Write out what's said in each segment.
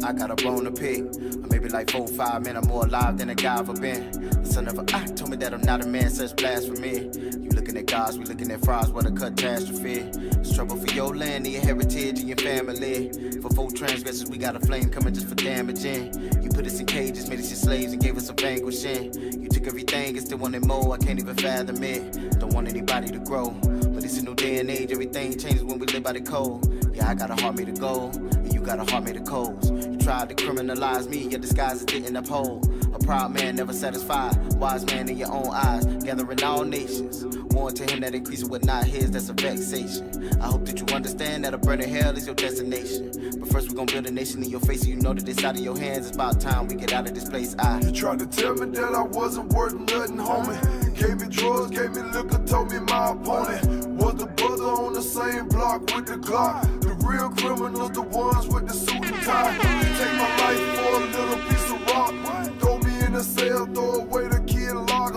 I got a bone to pick. I may be like 4 or 5 men, I'm more alive than a guy ever been. The son of a I told me that I'm not a man, such blasphemy. You looking at gods, we looking at fries, what a catastrophe. It's trouble for your land and your heritage and your family. For 4 transgressors, we got a flame coming just for damaging. You put us in cages, made us your slaves and gave us a vanquishing. You took everything and still wanted more, I can't even fathom it. Don't want anybody to grow, but it's a new day and age, everything changes when we live by the code. Yeah, I got a heart made of gold, and you got a heart made of coals. You tried to criminalize me, your disguises didn't uphold. A proud man never satisfied, wise man in your own eyes, gathering all nations. Warn to him that increasing what not his, that's a vexation. I hope that you understand that a burning hell is your destination. But first we're gonna build a nation in your face so you know that it's out of your hands. It's about time we get out of this place. You tried to tell me that I wasn't worth nothing, homie. You gave me drugs, gave me liquor, told me my opponent was the brother on the same block with the Glock. The real criminals, the ones with the suit and tie. You take my life for a little piece of rock. Throw me in a cell, throw away the kid lock,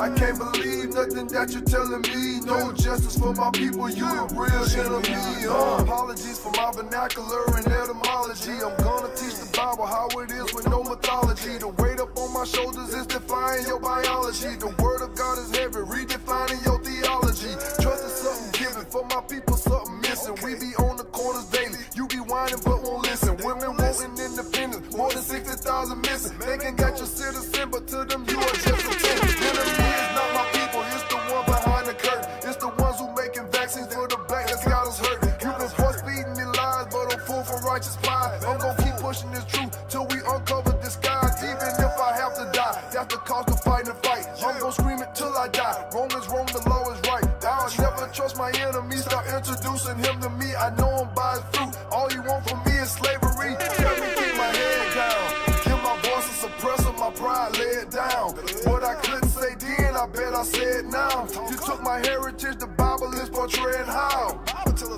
I can't believe nothing that you're telling me. No justice for my people, you the real enemy, Apologies for my vernacular and etymology. I'm gonna teach the Bible how it is with no mythology. The weight up on my shoulders is defying your biology. The word of God is heavy, redefining your theology. Trust is something given, for my people something missing. We be on the corners daily, you be whining but won't listen. Women wanting independence, more than 60,000 missing. Thinking got your citizen, but to them you are just a tenant. Enemy is not my people, it's the one behind the curtain. It's the ones who making vaccines for the black that's got us hurt. You been force feeding me lies, but I'm full for righteous pride. I'm gonna keep pushing this truth till we uncover the skies. Even if I have to die, that's the cost of fighting the fight. I'm gonna scream it till I die. Wrong is wrong, the law is right. I'll never trust my enemy, stop introducing him to me. I know him by his fruit, all you want from me is slavery. Tell me keep my head down, give my voice a suppressor, my pride lay it down. What I couldn't say then, I bet I say it now. You took my heritage, the Bible is portraying how.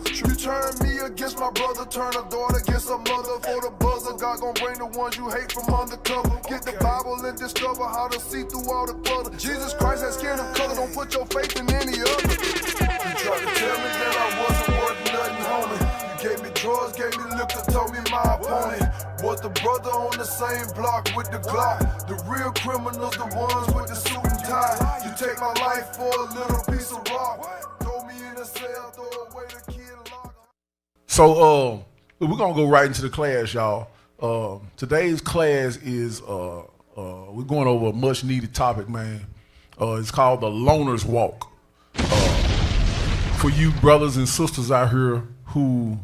You turn me against my brother, turn a daughter against a mother. For the buzzer, God gon' bring the ones you hate from undercover. Get the Bible and discover how to see through all the clutter. Jesus Christ has skin of color, don't put your faith in any other. You tried to tell me that I wasn't worth nothing, homie. You gave me drugs, gave me liquor, told me my opponent was the brother on the same block with the Glock. The real criminals, the ones with the suit and tie. You take my life for a little piece of rock. Throw me in a cell, throw away the kid lock. So we're gonna go right into the class, y'all. Today's class is we're going over a much needed topic, man. It's called the Loner's Walk. For you brothers and sisters out here who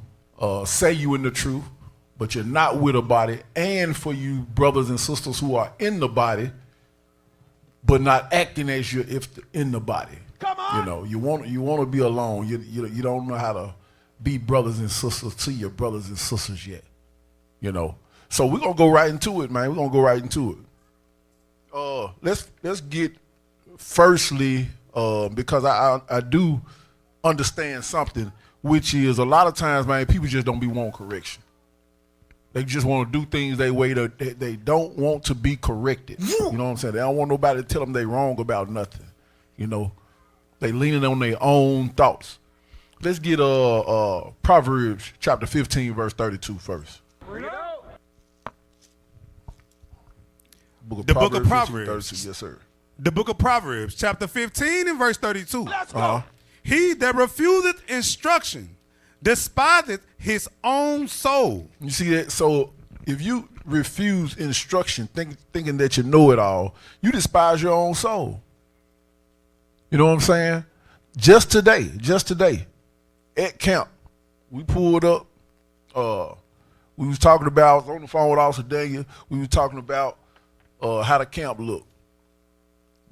say you in the truth, but you're not with a body, and for you brothers and sisters who are in the body, but not acting as you're in the body. Come on. You know, you want to be alone. You don't know how to be brothers and sisters to your brothers and sisters yet. You know, so we're gonna go right into it, man. We're gonna go right into it. Let's get firstly, because I do understand something, which is a lot of times, man, people just don't be wanting correction. They just want to do things their way. They don't want to be corrected. You know what I'm saying? They don't want nobody to tell them they wrong about nothing. You know, they leaning on their own thoughts. Let's get Proverbs chapter 15, verse 32 first. The book of Proverbs. 32, yes, sir. The book of Proverbs, chapter 15 and verse 32. Let's go. He that refuseth instruction despiseth his own soul. You see that? So if you refuse instruction, thinking that you know it all, you despise your own soul. You know what I'm saying? Just today, at camp, we pulled up. We was talking about, I was on the phone with Officer Daniel. We was talking about how the camp looked.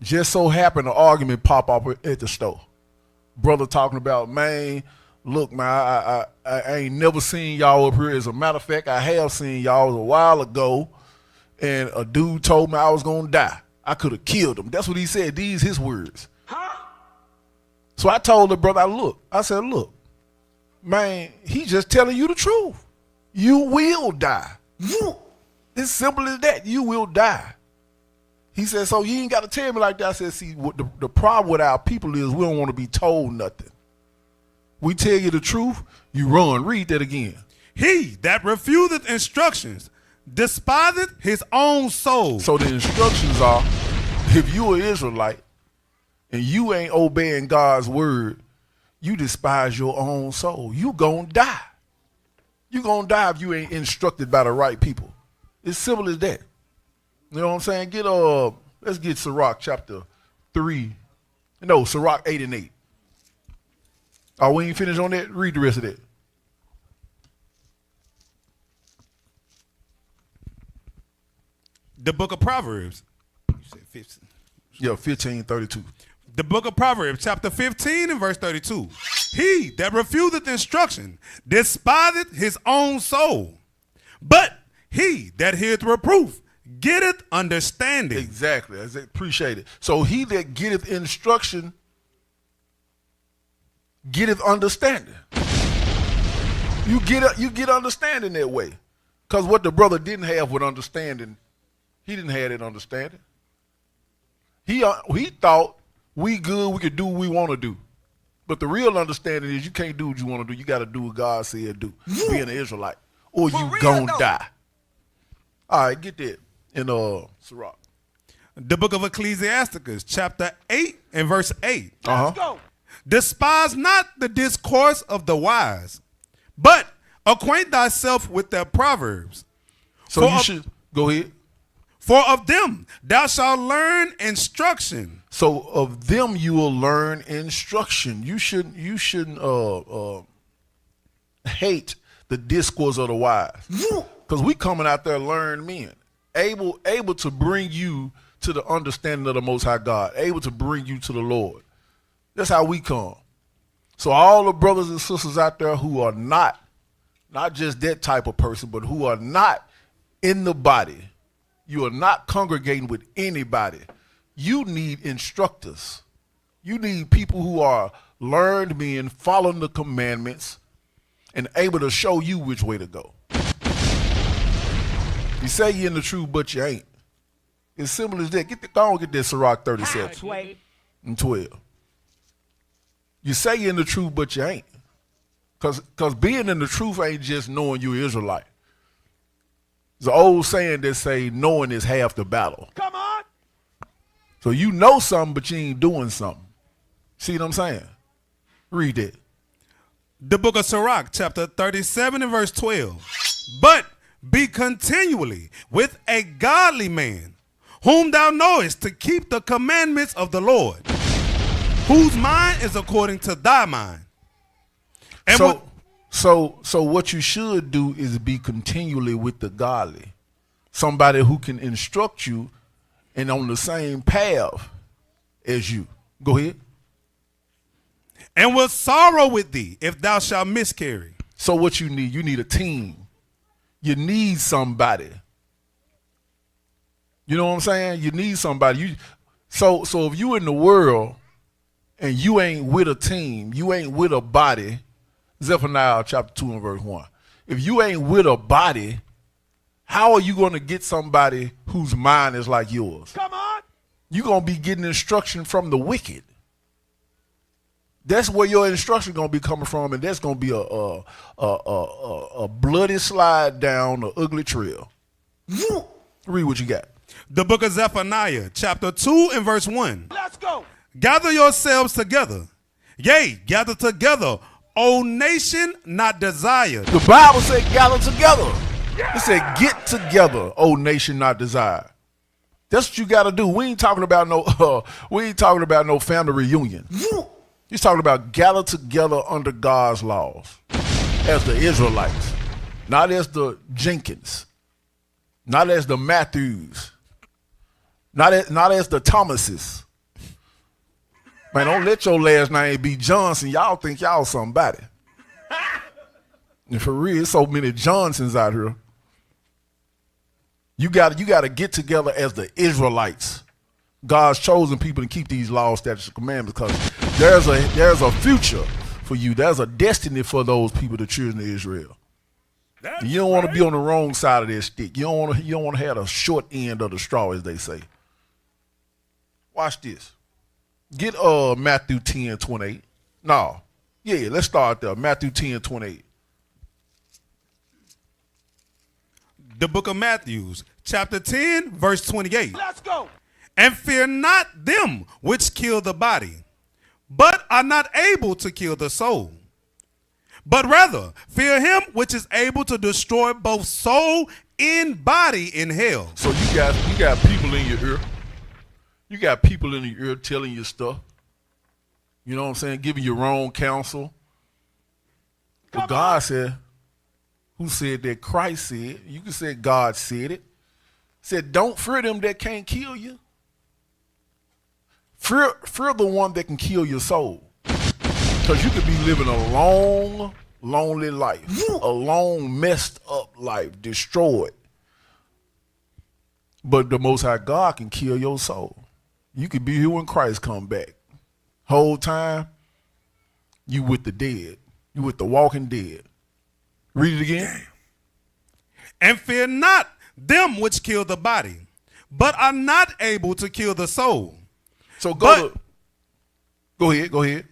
Just so happened an argument pop up at the store. Brother talking about, man, look, man, I ain't never seen y'all up here. As a matter of fact, I have seen y'all a while ago, and a dude told me I was gonna die. I could have killed him. That's what he said. These his words. Huh? So I told the brother, I said, look, man, he just telling you the truth. You will die. It's simple as that. You will die. He said, so you ain't got to tell me like that. I said, see, what the problem with our people is we don't want to be told nothing. We tell you the truth, you run. Read that again. He that refuseth instructions despiseth his own soul. So the instructions are, if you an Israelite and you ain't obeying God's word, you despise your own soul. You gonna die. You gonna die if you ain't instructed by the right people. It's simple as that. You know what I'm saying? Let's get Sirach chapter 3. No, Sirach 8 and 8. Oh, we ain't finished on that? Read the rest of that. The book of Proverbs. You said 15. Yeah, 15:32. The book of Proverbs, chapter 15 and verse 32. He that refuseth instruction despiseth his own soul, but he that heareth reproof getteth understanding. Exactly. I appreciate it. So he that getteth instruction getteth understanding. You get understanding that way. Because what the brother didn't have with understanding, he didn't have that understanding. He thought we good, we could do what we want to do. But the real understanding is you can't do what you want to do. You got to do what God said do. Being an Israelite. Or you gonna die. All right, get that in Sirach. The book of Ecclesiasticus, chapter 8 and verse 8. Let's go. Despise not the discourse of the wise, but acquaint thyself with their proverbs. So you should go ahead. For of them thou shalt learn instruction. So of them you will learn instruction. You shouldn't hate the discourse of the wise. Because we coming out there learned men. Able to bring you to the understanding of the Most High God. Able to bring you to the Lord. That's how we come. So all the brothers and sisters out there who are not just that type of person, but who are not in the body, you are not congregating with anybody, you need instructors. You need people who are learned men, following the commandments, and able to show you which way to go. You say you're in the truth, but you ain't. It's simple as that. Go on, get that Sirach 37 and 12. You say you're in the truth, but you ain't. Because being in the truth ain't just knowing you're Israelite. There's an old saying that say knowing is half the battle. Come on. So you know something, but you ain't doing something. See what I'm saying? Read it. The book of Sirach, chapter 37 and verse 12. But be continually with a godly man, whom thou knowest to keep the commandments of the Lord, whose mind is according to thy mind. And So what you should do is be continually with the godly. Somebody who can instruct you and on the same path as you. Go ahead. And will sorrow with thee if thou shalt miscarry. So what you need a team. You need somebody. You know what I'm saying? You need somebody. So if you in the world and you ain't with a team, you ain't with a body, Zephaniah chapter 2 and verse 1. If you ain't with a body, how are you going to get somebody whose mind is like yours? Come on. You're going to be getting instruction from the wicked. That's where your instruction going to be coming from, and that's going to be a bloody slide down the ugly trail. Read what you got. The book of Zephaniah, chapter 2 and verse 1. Let's go. Gather yourselves together. Yea, gather together, O nation not desired. The Bible said gather together. It said get together, O nation not desired. That's what you got to do. We ain't talking about no family reunion. He's talking about gather together under God's laws as the Israelites, not as the Jenkins, not as the Matthews, not as the Thomases. Man, don't let your last name be Johnson. Y'all think y'all somebody. And for real, there's so many Johnsons out here. You got to get together as the Israelites, God's chosen people, to keep these laws, statutes, and commandments, because there's a future for you. There's a destiny for those people, the children of Israel. You don't want to be on the wrong side of that stick. You don't want to have the short end of the straw, as they say. Watch this. Get Matthew 10:28. No. Yeah, let's start there. Matthew 10:28. The book of Matthew, chapter 10, verse 28. Let's go. And fear not them which kill the body, but are not able to kill the soul. But rather fear him which is able to destroy both soul and body in hell. So you got people in your ear. You got people in your ear telling you stuff. You know what I'm saying? Giving you wrong counsel. But God said, who said that? Christ said. You can say God said it. Said, don't fear them that can't kill you. Fear the one that can kill your soul. Because you could be living a long, lonely life. A long, messed up life. Destroyed. But the Most High God can kill your soul. You could be here when Christ come back. Whole time, you with the dead. You with the walking dead. Read it again. And fear not them which kill the body, but are not able to kill the soul. So go ahead.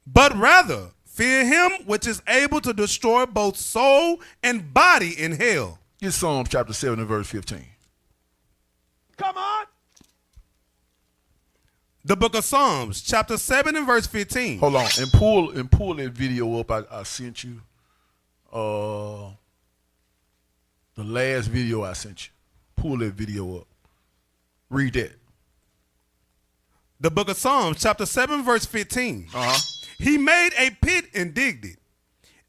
But rather fear him which is able to destroy both soul and body in hell. Get Psalms chapter 7 and verse 15. Come on. The book of Psalms, chapter 7 and verse 15. Hold on, and pull that video up I sent you. The last video I sent you. Pull that video up. Read that. The book of Psalms, chapter 7, verse 15. He made a pit and digged it,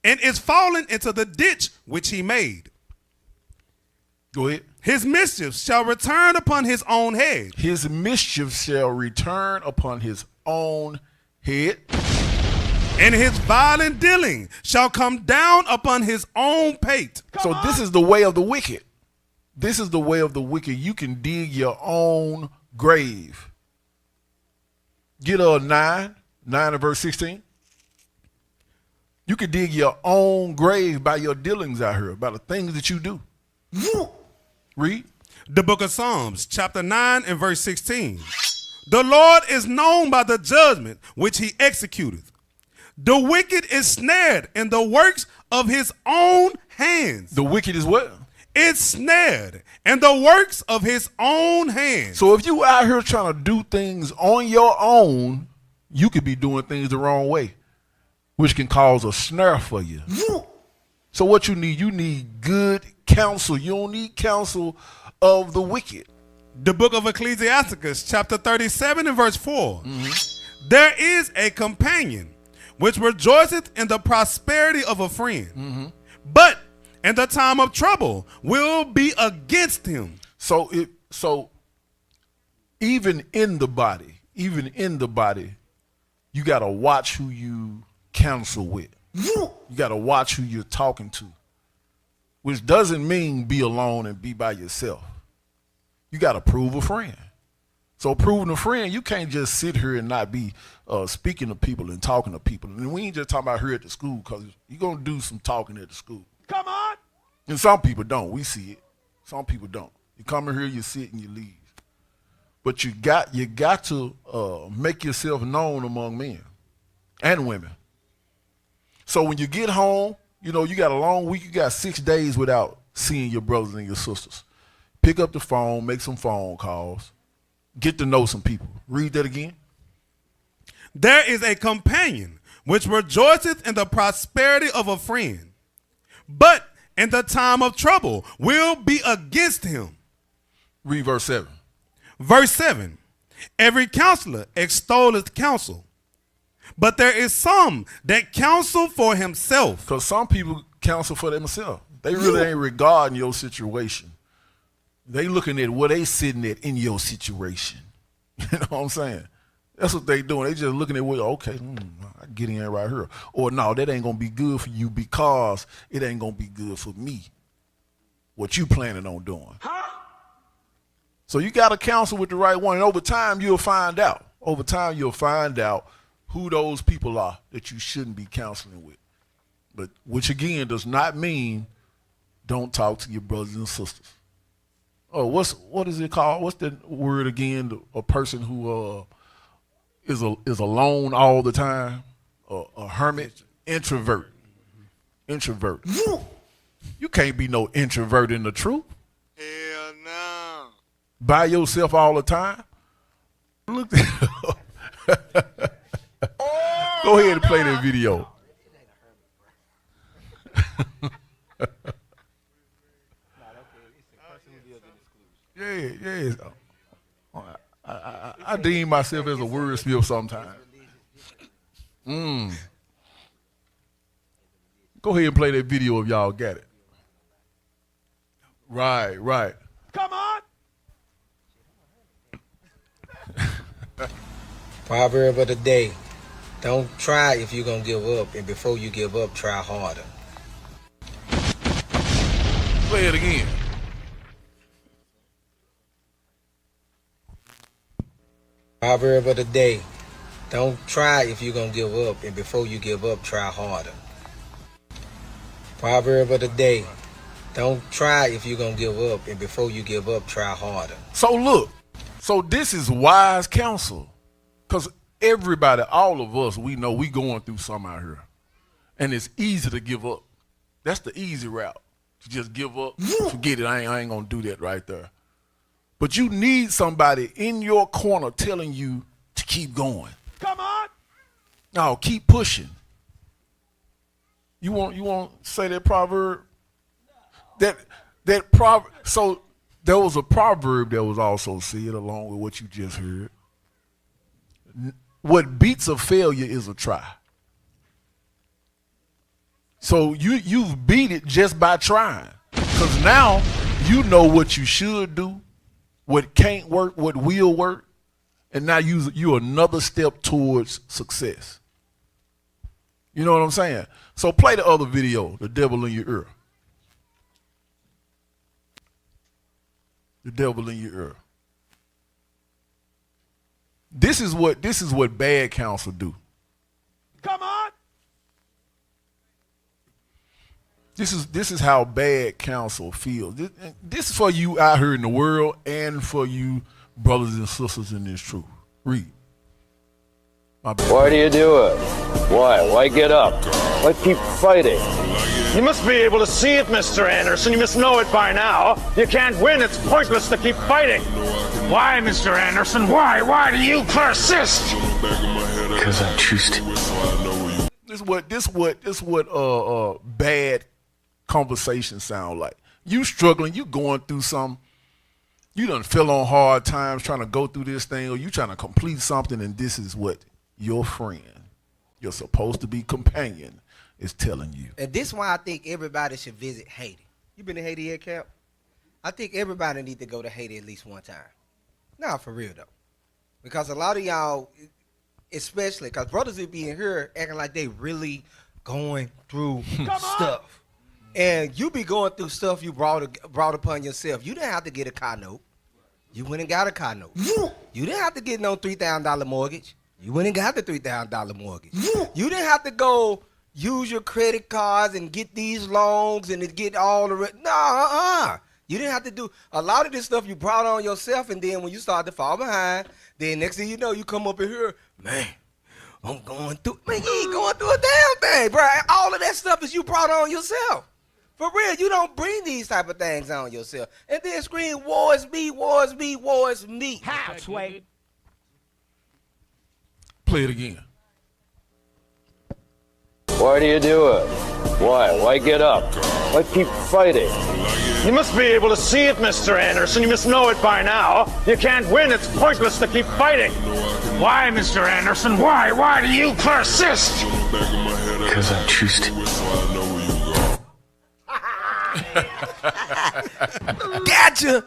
and is fallen into the ditch which he made. Go ahead. His mischief shall return upon his own head. His mischief shall return upon his own head. And his violent dealing shall come down upon his own pate. So this is the way of the wicked. This is the way of the wicked. You can dig your own grave. Get 9 and verse 16. You can dig your own grave by your dealings out here, by the things that you do. Read. The book of Psalms, chapter 9 and verse 16. The Lord is known by the judgment which he executeth. The wicked is snared in the works of his own hands. The wicked is what? It's snared in the works of his own hands. So if you out here trying to do things on your own, you could be doing things the wrong way, which can cause a snare for you. So what you need good counsel. You don't need counsel of the wicked. The book of Ecclesiasticus, chapter 37 and verse 4. There is a companion which rejoiceth in the prosperity of a friend, but in the time of trouble will be against him. So even in the body, you got to watch who you counsel with. You got to watch who you're talking to, which doesn't mean be alone and be by yourself. You got to prove a friend. So proving a friend, you can't just sit here and not be speaking to people and talking to people. And we ain't just talking about here at the school, because you're going to do some talking at the school. Come on. And some people don't. We see it. Some people don't. You come in here, you sit, and you leave. But you got to make yourself known among men and women. So when you get home, you know, you got a long week. You got 6 days without seeing your brothers and your sisters. Pick up the phone, make some phone calls, get to know some people. Read that again. There is a companion which rejoiceth in the prosperity of a friend, but in the time of trouble will be against him. Read verse 7. Verse 7. Every counselor extolleth counsel, but there is some that counsel for himself. Because some people counsel for themselves. They really ain't regarding your situation. They looking at where they sitting at in your situation. You know what I'm saying? That's what they doing. They just looking at where, okay, I get in right here. Or no, that ain't going to be good for you because it ain't going to be good for me. What you planning on doing. So you got to counsel with the right one. And over time, you'll find out. Over time, you'll find out who those people are that you shouldn't be counseling with. But which, again, does not mean don't talk to your brothers and sisters. Oh, what is it called? What's the word again? A person who is alone all the time, a hermit, introvert. You can't be no introvert in the truth. Hell no. By yourself all the time. Look. Go ahead and play that video. Yeah. I deem myself as a wordsmith sometimes. Go ahead and play that video if y'all got it. Right. Come on. Proverb of the day. Don't try if you're going to give up, and before you give up, try harder. Play it again. Proverb of the day. Don't try if you're going to give up, and before you give up, try harder. Proverb of the day. Don't try if you're going to give up, and before you give up, try harder. So look, this is wise counsel. Because everybody, all of us, we know we going through something out here. And it's easy to give up. That's the easy route. To just give up, forget it, I ain't going to do that right there. But you need somebody in your corner telling you to keep going. Come on. No, keep pushing. You want to say that proverb? That proverb. So there was a proverb that was also said along with what you just heard. What beats a failure is a try. So you've beat it just by trying. Because now you know what you should do, what can't work, what will work, and now you're another step towards success. You know what I'm saying? So play the other video, The Devil in Your Ear. The devil in your ear. This is what bad counsel do. Come on. This is how bad counsel feels. This is for you out here in the world and for you brothers and sisters in this truth. Read. Why do you do it? Why? Why get up? Why keep fighting? You must be able to see it, Mr. Anderson. You must know it by now. You can't win. It's pointless to keep fighting. Why, Mr. Anderson? Why? Why do you persist? Because I choose to. This what bad conversation sound like. You struggling, you going through something. You done fell on hard times trying to go through this thing, or you trying to complete something, and this is what your friend, you're supposed to be companion, is telling you. And this is why I think everybody should visit Haiti. You been to Haiti yet, Cap? I think everybody need to go to Haiti at least one time. Nah, for real, though. Because a lot of y'all, especially, because brothers will be in here acting like they really going through stuff. And you be going through stuff you brought upon yourself. You didn't have to get a car note. You went and got a car note. You didn't have to get no $3,000 mortgage. You went and got the $3,000 mortgage. You didn't have to go use your credit cards and get these loans and to get all the You didn't have to do a lot of this stuff you brought on yourself, and then when you start to fall behind, then next thing you know, you come up in here, man, I'm going through. Man, you ain't going through a damn thing, bro. All of that stuff is you brought on yourself. For real, you don't bring these type of things on yourself. And then scream, war is me, war is me, war is me. How, Sway? Play it again. Why do you do it? Why? Why get up? Why keep fighting? You must be able to see it, Mr. Anderson. You must know it by now. You can't win. It's pointless to keep fighting. Why, Mr. Anderson? Why? Why do you persist? Because I choose to. Gotcha.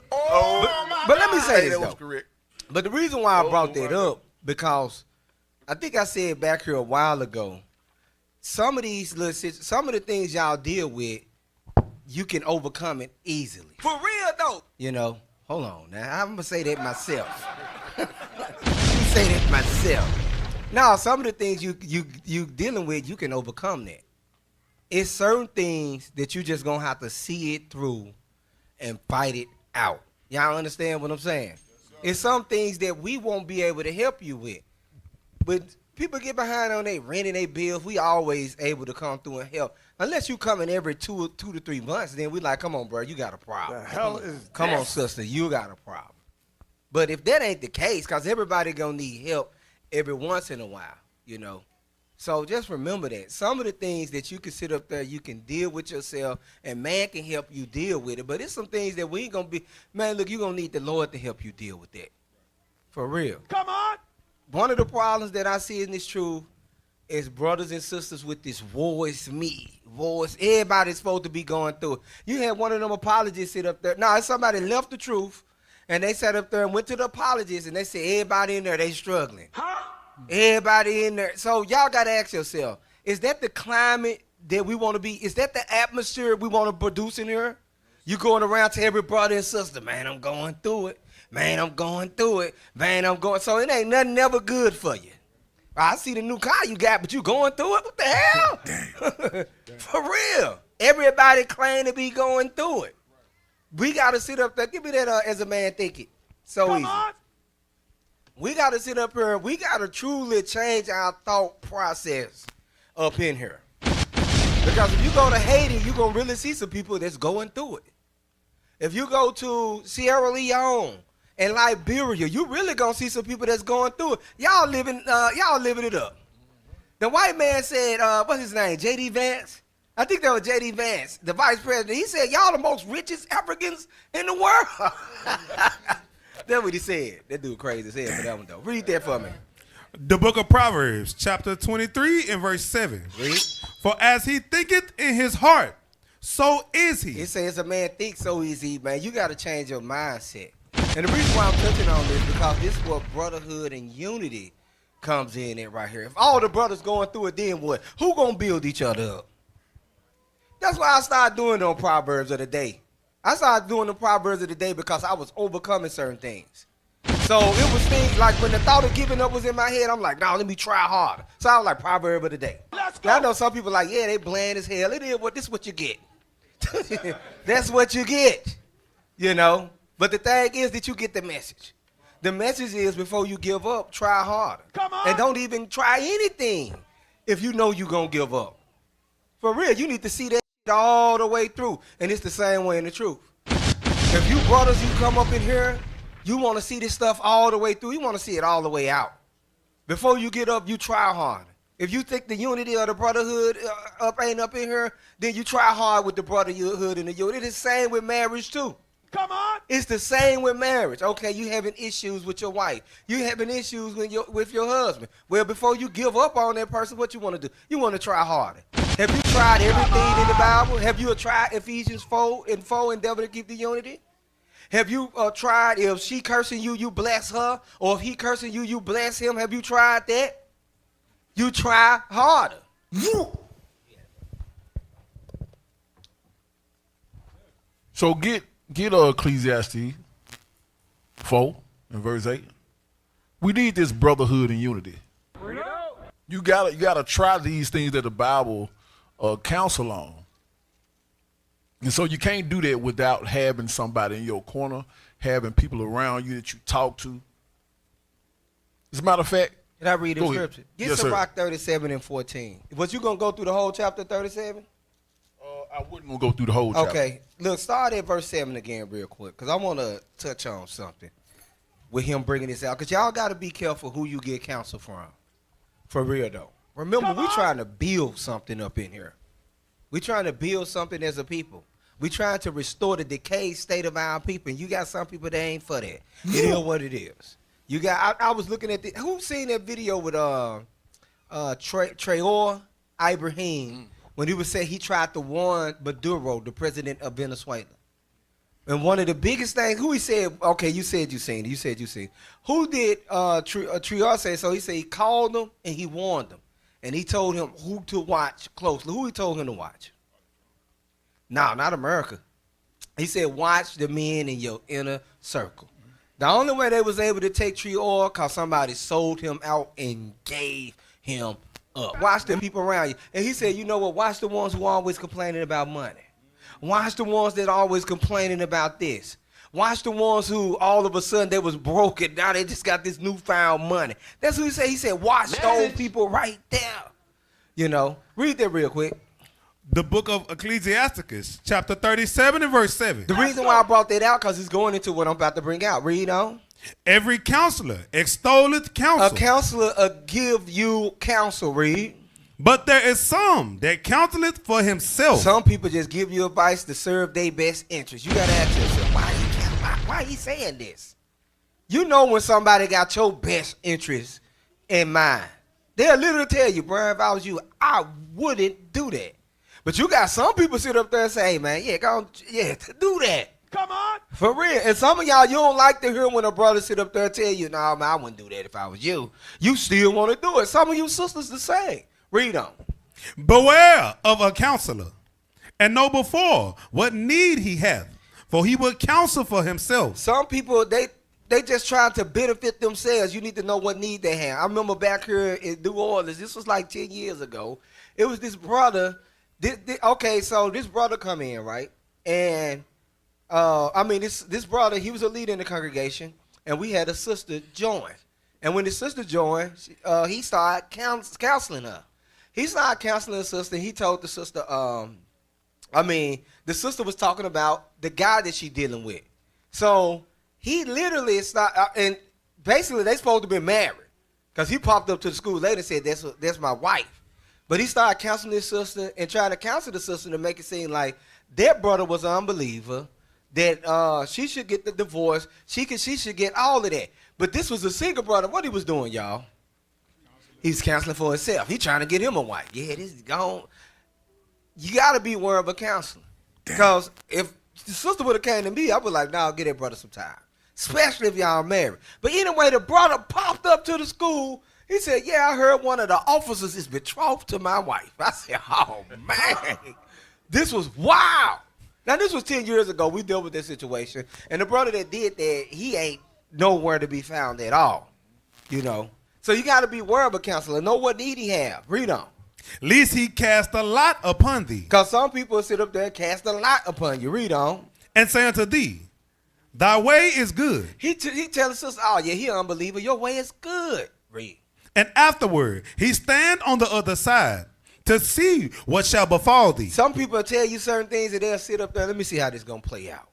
But let me say this, that was though. correct. But the reason why I brought that up, because I think I said back here a while ago, some of the things y'all deal with, you can overcome it easily. For real, though. You know, hold on now. I'm going to say that myself. No, some of the things you dealing with, you can overcome that. It's certain things that you just going to have to see it through and fight it out. Y'all understand what I'm saying? It's some things that we won't be able to help you with. But people get behind on their rent and their bills, we always able to come through and help. Unless you come in every 2 to 3 months, then we like, come on, bro, you got a problem. The hell is Come on, this? sister, you got a problem. But if that ain't the case, because everybody going to need help every once in a while, you know. So just remember that. Some of the things that you can sit up there, you can deal with yourself, and man can help you deal with it. But it's some things that we ain't going to be, man, look, you're going to need the Lord to help you deal with that. For real. Come on. One of the problems that I see in this truth is brothers and sisters with this voice me. Voice. Everybody's supposed to be going through it. You had one of them apologists sit up there. No, somebody left the truth, and they sat up there and went to the apologists, and they said everybody in there, they struggling. Huh? Everybody in there. So y'all got to ask yourself, is that the climate that we want to be? Is that the atmosphere we want to produce in here? You going around to every brother and sister, man, I'm going through it. Man, I'm going through it. Man, I'm going. So it ain't nothing ever good for you. I see the new car you got, but you going through it? What the hell? For real. Everybody claim to be going through it. We got to sit up there. Give me that as a man think it. So Come easy. on. We got to sit up here. We got to truly change our thought process up in here. Because if you go to Haiti, you're going to really see some people that's going through it. If you go to Sierra Leone and Liberia, you really going to see some people that's going through it. Y'all living it up. The white man said, what's his name, J.D. Vance? I think that was J.D. Vance, the vice president. He said, y'all the most richest Africans in the world. That's what he said. That dude crazy as hell for that one, though. Read that for me. The book of Proverbs, chapter 23 and verse 7. Read. For as he thinketh in his heart, so is he. It says a man thinks so easy, man. You got to change your mindset. And the reason why I'm touching on this because this is what brotherhood and unity comes in at right here. If all the brothers going through it, then what? Who going to build each other up? That's why I started doing the Proverbs of the day. I started doing the Proverbs of the day because I was overcoming certain things. So it was things like when the thought of giving up was in my head, I'm like, no, let me try harder. So I was like, Proverb of the day. Let's Now, I go. know some people like, yeah, they bland as hell. It is what this is what you get. That's what you get, you know. But the thing is that you get the message. The message is before you give up, try harder. Come on. And don't even try anything if you know you're going to give up. For real, you need to see that all the way through. And it's the same way in the truth. If you brothers, you come up in here, you want to see this stuff all the way through. You want to see it all the way out. Before you get up, you try harder. If you think the unity of the brotherhood ain't up in here, then you try hard with the brotherhood and the unity. It's the same with marriage too. Come on. It's the same with marriage. Okay, you having issues with your wife. You having issues with your husband. Well, before you give up on that person, what you want to do? You want to try harder. Have you tried everything in the Bible? Have you tried Ephesians 4 endeavor to keep the unity? Have you tried if she cursing you, you bless her? Or if he cursing you, you bless him? Have you tried that? You try harder. So get Ecclesiastes 4 and verse 8. We need this brotherhood and unity. You gotta try these things that the Bible counsel on. And so you can't do that without having somebody in your corner, having people around you that you talk to. As a matter of fact, Can I read the Go ahead. scripture? Get Yes, sir. Sirach 37 and 14. Was you going to go through the whole chapter 37? I wouldn't want to go through the whole chapter. Okay. Look, start at verse 7 again real quick because I want to touch on something with him bringing this out because y'all got to be careful who you get counsel from. For real, though. Remember, we're trying to build something up in here. We're trying to build something as a people. We're trying to restore the decayed state of our people. And you got some people that ain't for that. It is what it is. You got. I was looking at who seen that video with Traor Ibrahim when he was saying he tried to warn Maduro, the president of Venezuela. And one of the biggest things, who he said, okay, you said you seen it. You said you seen it. Who did Traor say? So he said he called him and he warned him. And he told him who to watch closely. Who he told him to watch? No, not America. He said watch the men in your inner circle. The only way they was able to take Traor because somebody sold him out and gave him up. Watch the people around you. And he said, you know what? Watch the ones who always complaining about money. Watch the ones that always complaining about this. Watch the ones who all of a sudden they was broken. Now they just got this newfound money. That's what he said. He said, watch those people right there. You know, read that real quick. The book of Ecclesiasticus, chapter 37 and verse 7. The reason why I brought that out, because it's going into what I'm about to bring out. Read on. Every counselor extolleth counsel. A counselor give you counsel, read. But there is some that counseleth for himself. Some people just give you advice to serve their best interest. You got to ask yourself, why he saying this? You know when somebody got your best interest in mind. They'll literally tell you, Brian, if I was you, I wouldn't do that. But you got some people sit up there and say, hey, man, do that. Come on. For real. And some of y'all, you don't like to hear when a brother sit up there and tell you, no, man, I wouldn't do that if I was you. You still want to do it. Some of you sisters the same. Read on. Beware of a counselor, and know before what need he hath, for he will counsel for himself. Some people, they just trying to benefit themselves. You need to know what need they have. I remember back here in New Orleans, this was like 10 years ago. It was this brother. So this brother come in, right? And this brother, he was a leader in the congregation, and we had a sister join. And when the sister joined, he started counseling her. He started counseling the sister. He told the sister, the sister was talking about the guy that she dealing with. So he literally started, and basically they supposed to be married, because he popped up to the school later and said, that's my wife. But he started counseling his sister and trying to counsel the sister to make it seem like that brother was an unbeliever, that she should get the divorce, she should get all of that. But this was a single brother. What he was doing, y'all? He was counseling for himself. He trying to get him a wife. Yeah, this is gone. You got to be aware of a counselor. Because if the sister would have came to me, I would like, nah, give that brother some time. Especially if y'all married. But anyway, the brother popped up to the school. He said, yeah, I heard one of the officers is betrothed to my wife. I said, oh, man. This was wild. Now, this was 10 years ago. We dealt with this situation. And the brother that did that, he ain't nowhere to be found at all. You know. So you got to be aware of a counselor. Know what need he have. Read on. Lest he cast a lot upon thee. Because some people sit up there and cast a lot upon you. Read on. And say unto thee, thy way is good. He tells us, oh, yeah, he an unbeliever. Your way is good. Read. And afterward, he stand on the other side to see what shall befall thee. Some people will tell you certain things and they'll sit up there. Let me see how this going to play out.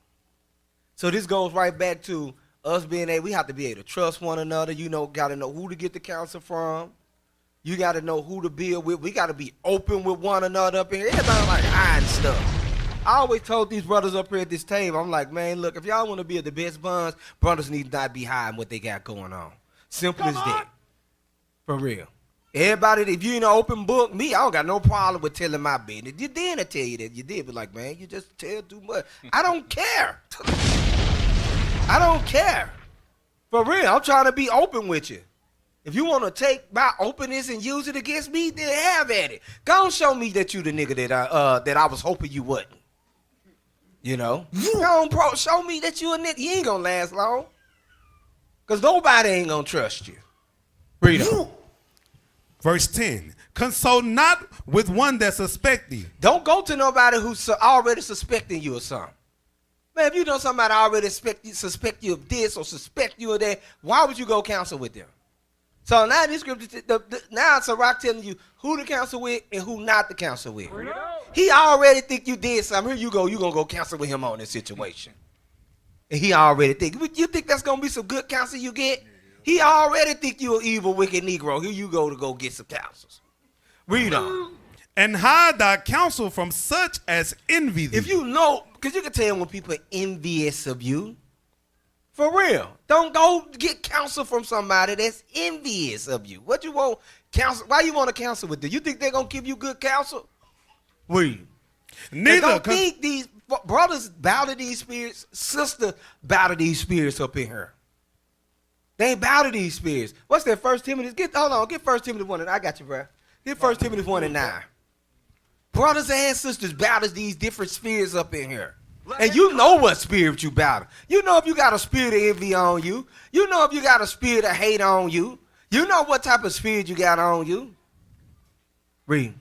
So this goes right back to us being able, we have to be able to trust one another. You know, got to know who to get the counsel from. You got to know who to build with. We got to be open with one another up here. Everybody like hiding stuff. I always told these brothers up here at this table, I'm like, man, look, if y'all want to be the best buns, brothers need not be hiding what they got going on. Simple as that. For real. Everybody, if you in an open book, me, I don't got no problem with telling my business. You did, I tell you that you did, but like, man, you just tell too much. I don't care. I don't care. For real, I'm trying to be open with you. If you want to take my openness and use it against me, then have at it. Go and show me that you the nigga that I was hoping you wasn't. You know? Go on, show me that you a nigga. You ain't gonna last long. Because nobody ain't gonna trust you. Read on. Verse 10, consult not with one that suspect thee. Don't go to nobody who's already suspecting you or something. Man, if you know somebody already suspect you of this or suspect you of that, why would you go counsel with them? So now this scripture, now it's a rock telling you who to counsel with and who not to counsel with. He already think you did something. Here you go, you going to go counsel with him on this situation. And he already think. You think that's going to be some good counsel you get? He already think you an evil, wicked Negro. Here you go to go get some counsels. Read on. And hide thy counsel from such as envy thee. If you know, because you can tell when people are envious of you. For real. Don't go get counsel from somebody that's envious of you. What you want counsel? Why you want to counsel with them? You think they're going to give you good counsel? Read. Neither. Don't think these brothers bow to these spirits, sister bow to these spirits up in here. They ain't bow to these spirits. What's that? 1 Timothy? Get 1 Timothy 1 and I got you, bro. Get 1 Timothy 1 and 9. Brothers and sisters bow to these different spirits up in here. And you know what spirit you bow to. You know if you got a spirit of envy on you. You know if you got a spirit of hate on you. You know what type of spirit you got on you. Read.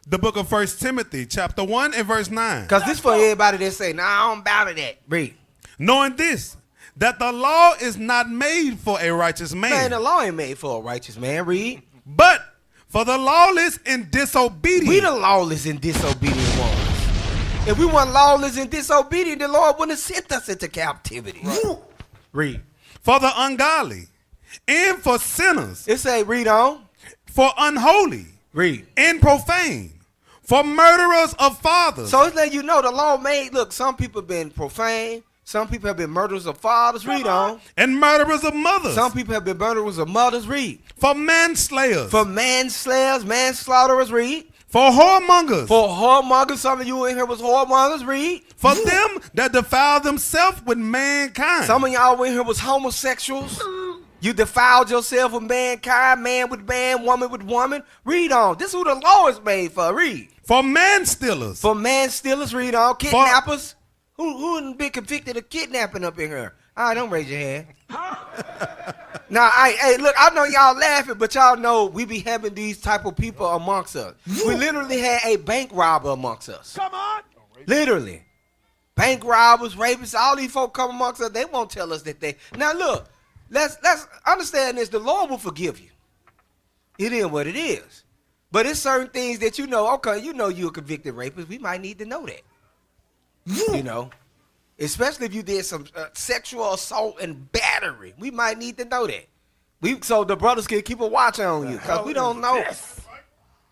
The book of 1 Timothy, chapter 1 and verse 9. Because this for everybody that say, nah, I don't bow to that. Read. Knowing this, that the law is not made for a righteous Man, man, the law ain't made for a righteous man. Read. but for the lawless and disobedient. We the lawless and disobedient ones. If we weren't lawless and disobedient, the Lord wouldn't have sent us into captivity. Right. Read. For the ungodly, and for sinners, It say, read on. for unholy, Read. and profane, for murderers of fathers. So it's letting you know the law made. Look, some people have been profane. Some people have been murderers of fathers. Read on. And murderers of mothers. Some people have been murderers of mothers. Read. For manslayers. For manslayers, manslaughterers. Read. For whoremongers. For whoremongers. Some of you in here was whoremongers. Read. For them that defile themselves with mankind. Some of y'all in here was homosexuals. You defiled yourself with mankind, man with man, woman with woman. Read on. This is who the law is made for. Read. For manstealers. For man stealers. Read on. Kidnappers. Who done been convicted of kidnapping up in here? All right, don't raise your hand. Now, hey, look, I know y'all laughing, but y'all know we be having these type of people amongst us. We literally had a bank robber amongst us. Come on. Literally. Bank robbers, rapists, all these folk come amongst us. They won't tell us that they. Now, look, let's understand this. The Lord will forgive you. It is what it is. But it's certain things that you know, okay, you know you're a convicted rapist. We might need to know that. You know, especially if you did some sexual assault and battery, we might need to know that. So the brothers can keep a watch on you, because we don't know.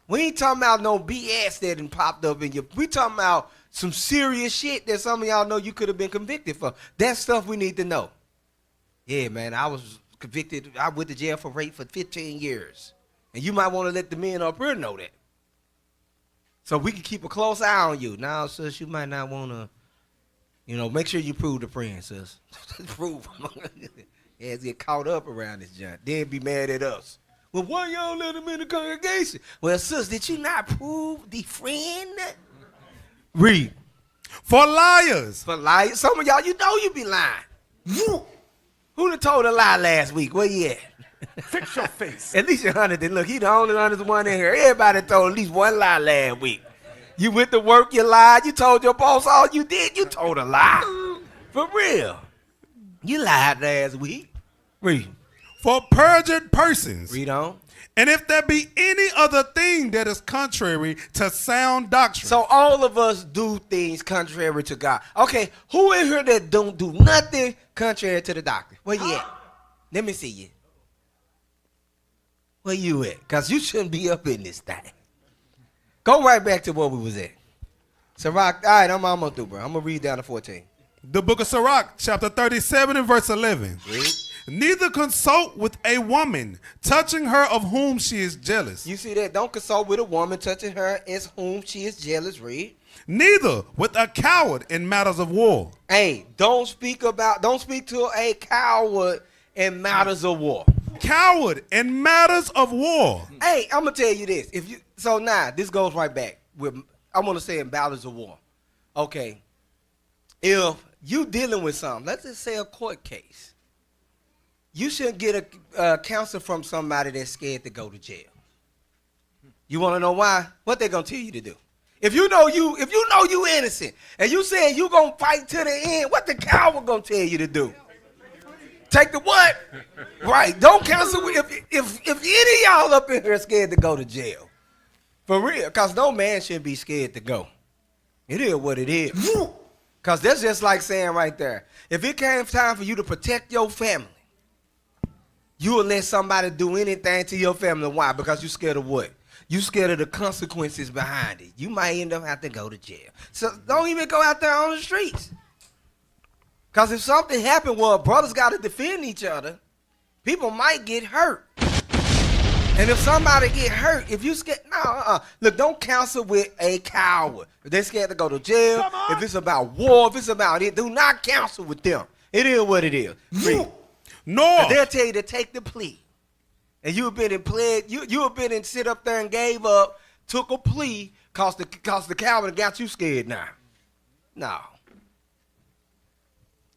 We ain't talking about no BS that done popped up in you. We talking about some serious shit that some of y'all know you could have been convicted for. That stuff we need to know. Yeah, man, I was convicted. I went to jail for rape for 15 years. And you might want to let the men up here know that. So we can keep a close eye on you. Now, sis, you might not want to, make sure you prove the friend, sis. Prove. Yeah, get caught up around this junk. Then be mad at us. Well, why y'all let him in the congregation? Well, sis, did you not prove the friend? Read. For liars. For liars. Some of y'all, you be lying. Who done told a lie last week? Where you at? Fix your face. At least you're honest. Look, he the only honest one in here. Everybody told at least one lie last week. You went to work, you lied. You told your boss all you did. You told a lie. For real. You lied last week. Read. For perjured persons. Read on. And if there be any other thing that is contrary to sound doctrine. So all of us do things contrary to God. Okay, who in here that don't do nothing contrary to the doctrine? Where you at? Let me see you. Where you at? Because you shouldn't be up in this thing. Go right back to where we was at. Sirach, all right, I'm almost through, bro. I'm going to read down to 14. The book of Sirach, chapter 37 and verse 11. Read. Neither consult with a woman touching her of whom she is jealous. You see that? Don't consult with a woman touching her as whom she is jealous. Read. Neither with a coward in matters of war. Hey, don't speak to a coward in matters of war. Coward in matters of war. Hey, I'm gonna tell you this. This goes right back with, I'm gonna say in matters of war. Okay, if you dealing with something, let's just say a court case, you shouldn't get a counsel from somebody that's scared to go to jail. You want to know why? What they gonna tell you to do? If you know you innocent and you saying you gonna fight to the end, what the coward gonna tell you to do? Take the what? Right. Don't counsel if any of y'all up in here scared to go to jail. For real. Because no man should be scared to go. It is what it is. Because that's just like saying right there, if it came time for you to protect your family, you will let somebody do anything to your family. Why? Because you scared of what? You scared of the consequences behind it. You might end up having to go to jail. So don't even go out there on the streets. Because if something happened where brothers got to defend each other, people might get hurt. And if somebody get hurt, if you scared, look, don't counsel with a coward. If they're scared to go to jail, if it's about war, if it's about it, do not counsel with them. It is what it is. No. They'll tell you to take the plea. And you have been in play, you have been in sit up there and gave up, took a plea, cause the coward got you scared now. No.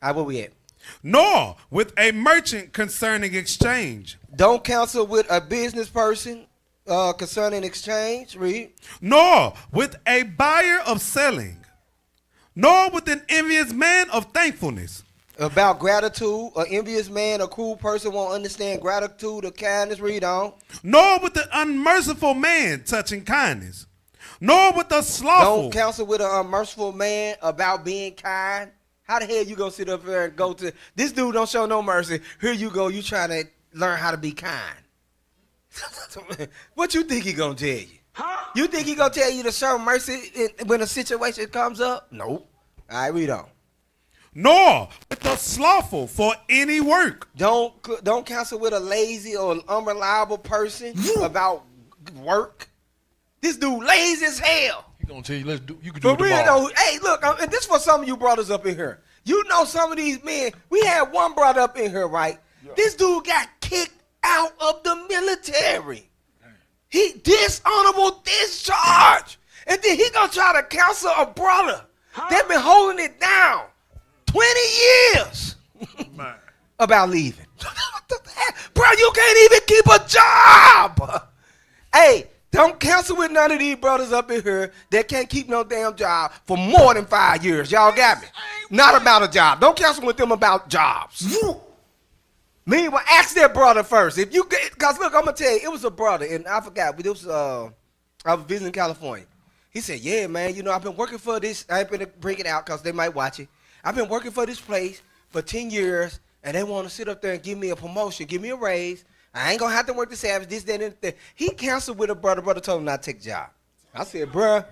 All right, where we at? Nor with a merchant concerning exchange. Don't counsel with a business person concerning exchange. Read. Nor with a buyer of selling. Nor with an envious man of thankfulness. About gratitude, an envious man, a cruel person won't understand gratitude or kindness. Read on. Nor with the unmerciful man touching kindness, nor with the slothful. Don't counsel with an unmerciful man about being kind. How the hell you gonna sit up there and go to this dude? Don't show no mercy. Here you go. You trying to learn how to be kind. What you think he gonna tell you? Huh? You think he gonna tell you to show mercy when a situation comes up? Nope. All right, read on. Nor with the slothful for any work. Don't counsel with a lazy or unreliable person about work. This dude lazy as hell. He gonna tell you, let's do. You can do it For real tomorrow. though, hey, look, and this for some of you brothers up in here. You know some of these men. We had one brother up in here, right? Yeah. This dude got kicked out of the military. He dishonorable discharge, and then he gonna try to counsel a brother that been holding it down 20 years about leaving. Bro, you can't even keep a job. Hey, don't counsel with none of these brothers up in here that can't keep no damn job for more than 5 years. Y'all got me? Not about a job. Don't counsel with them about jobs. Meanwhile, ask their brother first. If you get, cause look, I'm gonna tell you, it was a brother, and I forgot, but it was I was visiting California. He said, "Yeah, man, you know, I've been working for this. I ain't been bring it out cause they might watch it. I've been working for this place for 10 years, and they want to sit up there and give me a promotion, give me a raise. I ain't gonna have to work the Sabbath, this, that, and that." He canceled with a brother. Brother told him not to take the job. I said, "Bruh,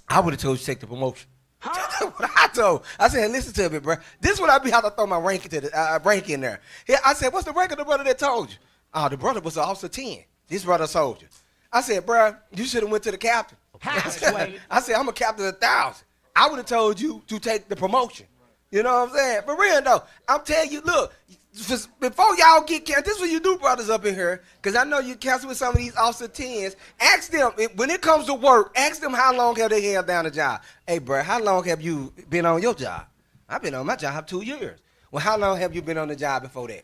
I would have told you to take the promotion." That's what I told. I said, "Listen to me, bro. This is what I be have to throw my rank into the rank in there." I said, "What's the rank of the brother that told you?" "Oh, the brother was an officer 10. This brother soldier." I said, "Bro, you should have went to the captain." I said, "I'm a captain of 1,000. I would have told you to take the promotion." You know what I'm saying? For real though, I'm telling you, look, before y'all get canceled, this is what you do, brothers up in here, because I know you cancel with some of these officer 10s. Ask them, when it comes to work, ask them how long have they held down the job. "Hey, bro, how long have you been on your job?" "I've been on my job 2 years. "Well, how long have you been on the job before that?"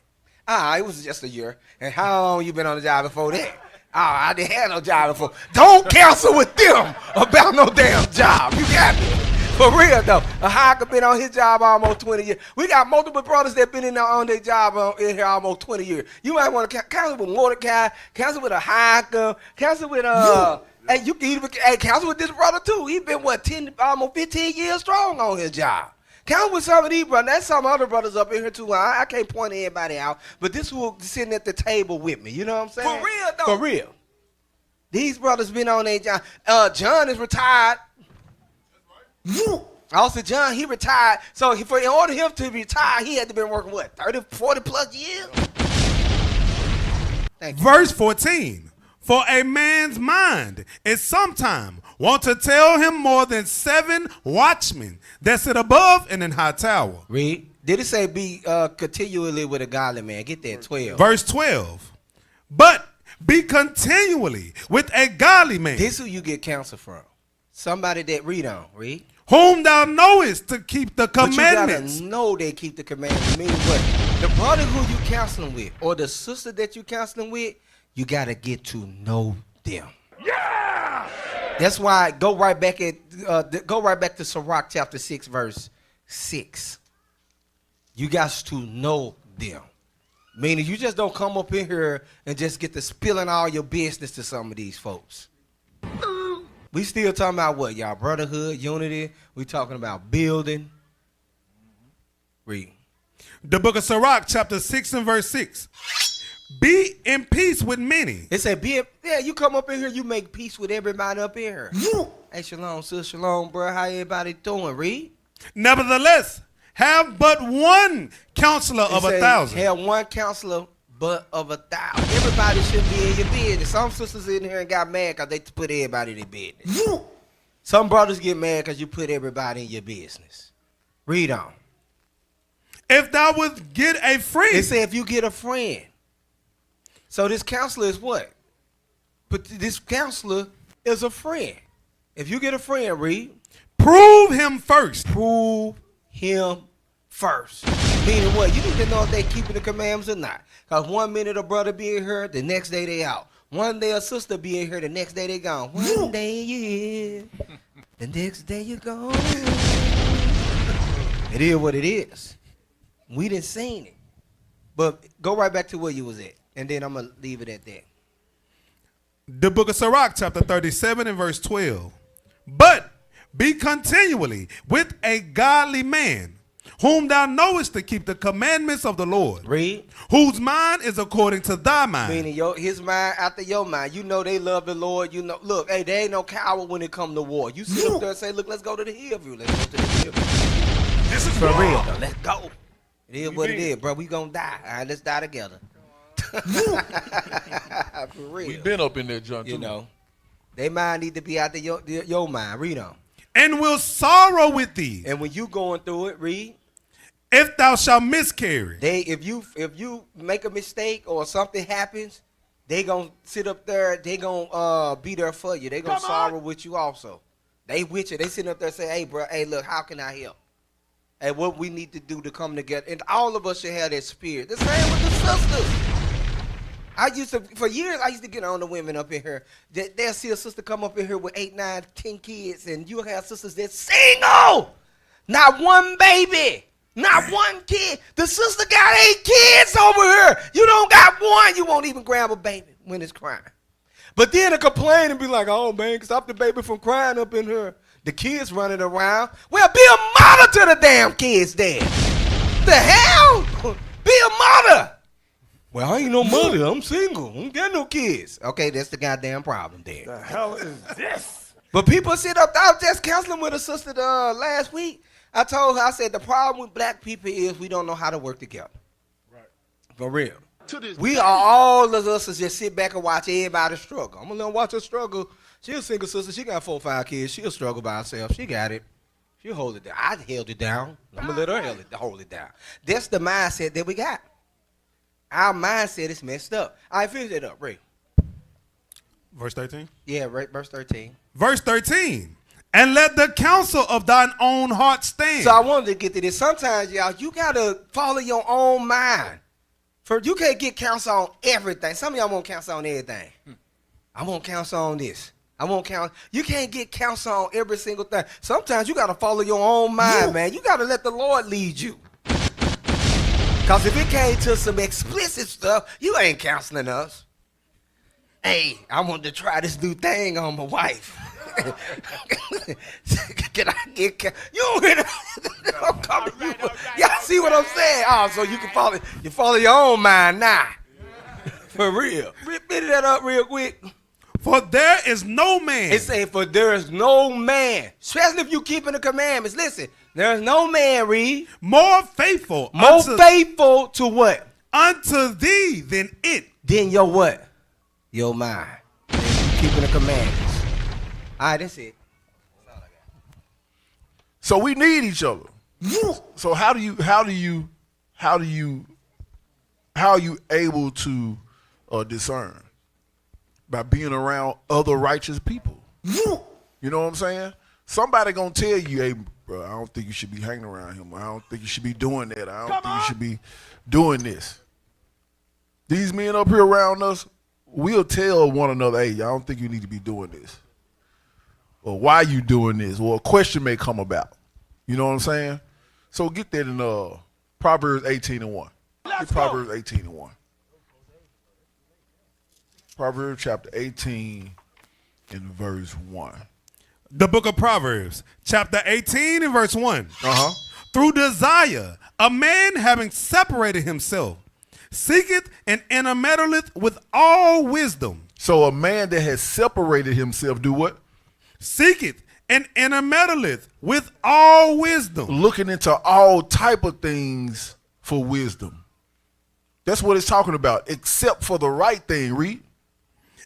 It was just a year." "And how long you been on the job before that?" "I didn't have no job before." Don't cancel with them about no damn job. You got me? For real though, Ahikam been on his job almost 20 years. We got multiple brothers that been on their job in here almost 20 years. You might want to counsel with Mordecai, counsel with Ahikam, counsel with and you can even counsel with this brother too. He been almost 15 years strong on his job. Counsel with some of these brothers. That's some other brothers up in here too. I can't point everybody out, but this who sitting at the table with me. You know what I'm saying? For real though. For real. These brothers been on their job. John is retired. Also, John, he retired. So in order for him to retire, he had to been working, what, 30, 40 plus years? Verse 14. For a man's mind is sometime want to tell him more than 7 watchmen that sit above and in high tower. Read. Did it say be continually with a godly man? Get that, 12. Verse 12. But be continually with a godly man. This is who you get counsel from. Somebody that read. Whom thou knowest to keep the commandments. But you gotta know they keep the commandments. Meaning what? The brother who you counseling with or the sister that you counseling with, you gotta get to know them. Yeah. That's why go right back to Sirach chapter 6 verse 6. You got to know them. Meaning you just don't come up in here and just get to spilling all your business to some of these folks. We still talking about what, y'all? Brotherhood, unity. We talking about building. Read. The book of Sirach, chapter 6 and verse 6. Be in peace with many. It said, you come up in here, you make peace with everybody up in here. Hey, shalom, sis, shalom, bro. How everybody doing? Read. Nevertheless, have but one counselor of 1,000. Have one counselor but of 1,000. Everybody should be in your business. Some sisters in here and got mad because they put everybody in their business. Some brothers get mad because you put everybody in your business. Read on. If thou would get a friend. It said if you get a friend. So this counselor is what? But this counselor is a friend. If you get a friend, read. Prove him first. Prove him first. Meaning what? You need to know if they keeping the commandments or not. Because 1 minute a brother be in here, the next day they out. One day a sister be in here, the next day they gone. One day you here, the next day you gone. It is what it is. We didn't seen it. But go right back to where you was at, and then I'm gonna leave it at that. The book of Sirach, chapter 37 and verse 12. But be continually with a godly man, whom thou knowest to keep the commandments of the Lord. Read. Whose mind is according to thy mind. Meaning his mind after your mind. You know they love the Lord. You know, look, hey, they ain't no coward when it come to war. You sit up there and say, look, let's go to the Hillview. Let's go to the Hillview. This is For war. real, though. Let's go. It is what it is, bro. We gonna die. All right, let's die together. For real. We been up in that junk too. You know, they mind need to be out there your mind. Read on. And will sorrow with thee. And when you going through it, read. If thou shalt miscarry. If you make a mistake or something happens, they gonna sit up there. They gonna be there for you. They gonna sorrow with you also. They with you. They sitting up there saying, "Hey, bro. Hey, look. How can I help? Hey, what we need to do to come together." And all of us should have that spirit. The same with the sisters. For years, I used to get on the women up in here. They'll see a sister come up in here with 8, 9, 10 kids, and you have sisters that's single, not one baby. Not one kid. The sister got 8 kids over here. You don't got one. You won't even grab a baby when it's crying. But then to complain and be like, oh, man, stop the baby from crying up in here. The kids running around. Well, be a mother to the damn kids then. The hell? Be a mother. Well, I ain't no mother. I'm single. I don't got no kids. Okay, that's the goddamn problem there. The hell is this? But people sit up. I was just counseling with a sister last week. I told her, I said, the problem with black people is we don't know how to work together. Right. For real. We are all of us just sit back and watch everybody struggle. I'm going to let her watch her struggle. She a single sister. She got 4 or 5 kids. She'll struggle by herself. She got it. She'll hold it down. I held it down. I'm going to let her hold it down. That's the mindset that we got. Our mindset is messed up. All right, finish that up, Ray. Verse 13? Yeah, right, verse 13. Verse 13. And let the counsel of thine own heart stand. So I wanted to get to this. Sometimes, y'all, you got to follow your own mind. You can't get counsel on everything. Some of y'all want counsel on everything. I want counsel on this. I want counsel. You can't get counsel on every single thing. Sometimes you got to follow your own mind, man. You got to let the Lord lead you. Because if it came to some explicit stuff, you ain't counseling us. Hey, I want to try this new thing on my wife. Can I get you don't hear that? Y'all see what I'm saying? Oh, so you can follow your own mind now. For real. Rip that up real quick. For there is no man. It say, for there is no man, especially if you keeping the commandments. Listen, there is no man, read. More faithful. Faithful to what? Unto thee than it. Then your what? Your mind. You keeping the commandments. All right, that's it. That's all I got. So we need each other. So how are you able to discern? By being around other righteous people. You know what I'm saying? Somebody gonna tell you, hey, bro, I don't think you should be hanging around him. I don't think you should be doing that. I don't think you should be doing this. These men up here around us, we'll tell one another, hey, I don't think you need to be doing this. Or why you doing this? Or a question may come about. You know what I'm saying? So get that in Proverbs 18:1. Proverbs 18:1. Proverbs chapter 18 and verse 1. The book of Proverbs, chapter 18 and verse 1. Uh-huh. Through desire, a man having separated himself, seeketh and intermeddleth with all wisdom. So a man that has separated himself, do what? Seeketh and intermeddleth with all wisdom. Looking into all type of things for wisdom. That's what it's talking about, except for the right thing, read.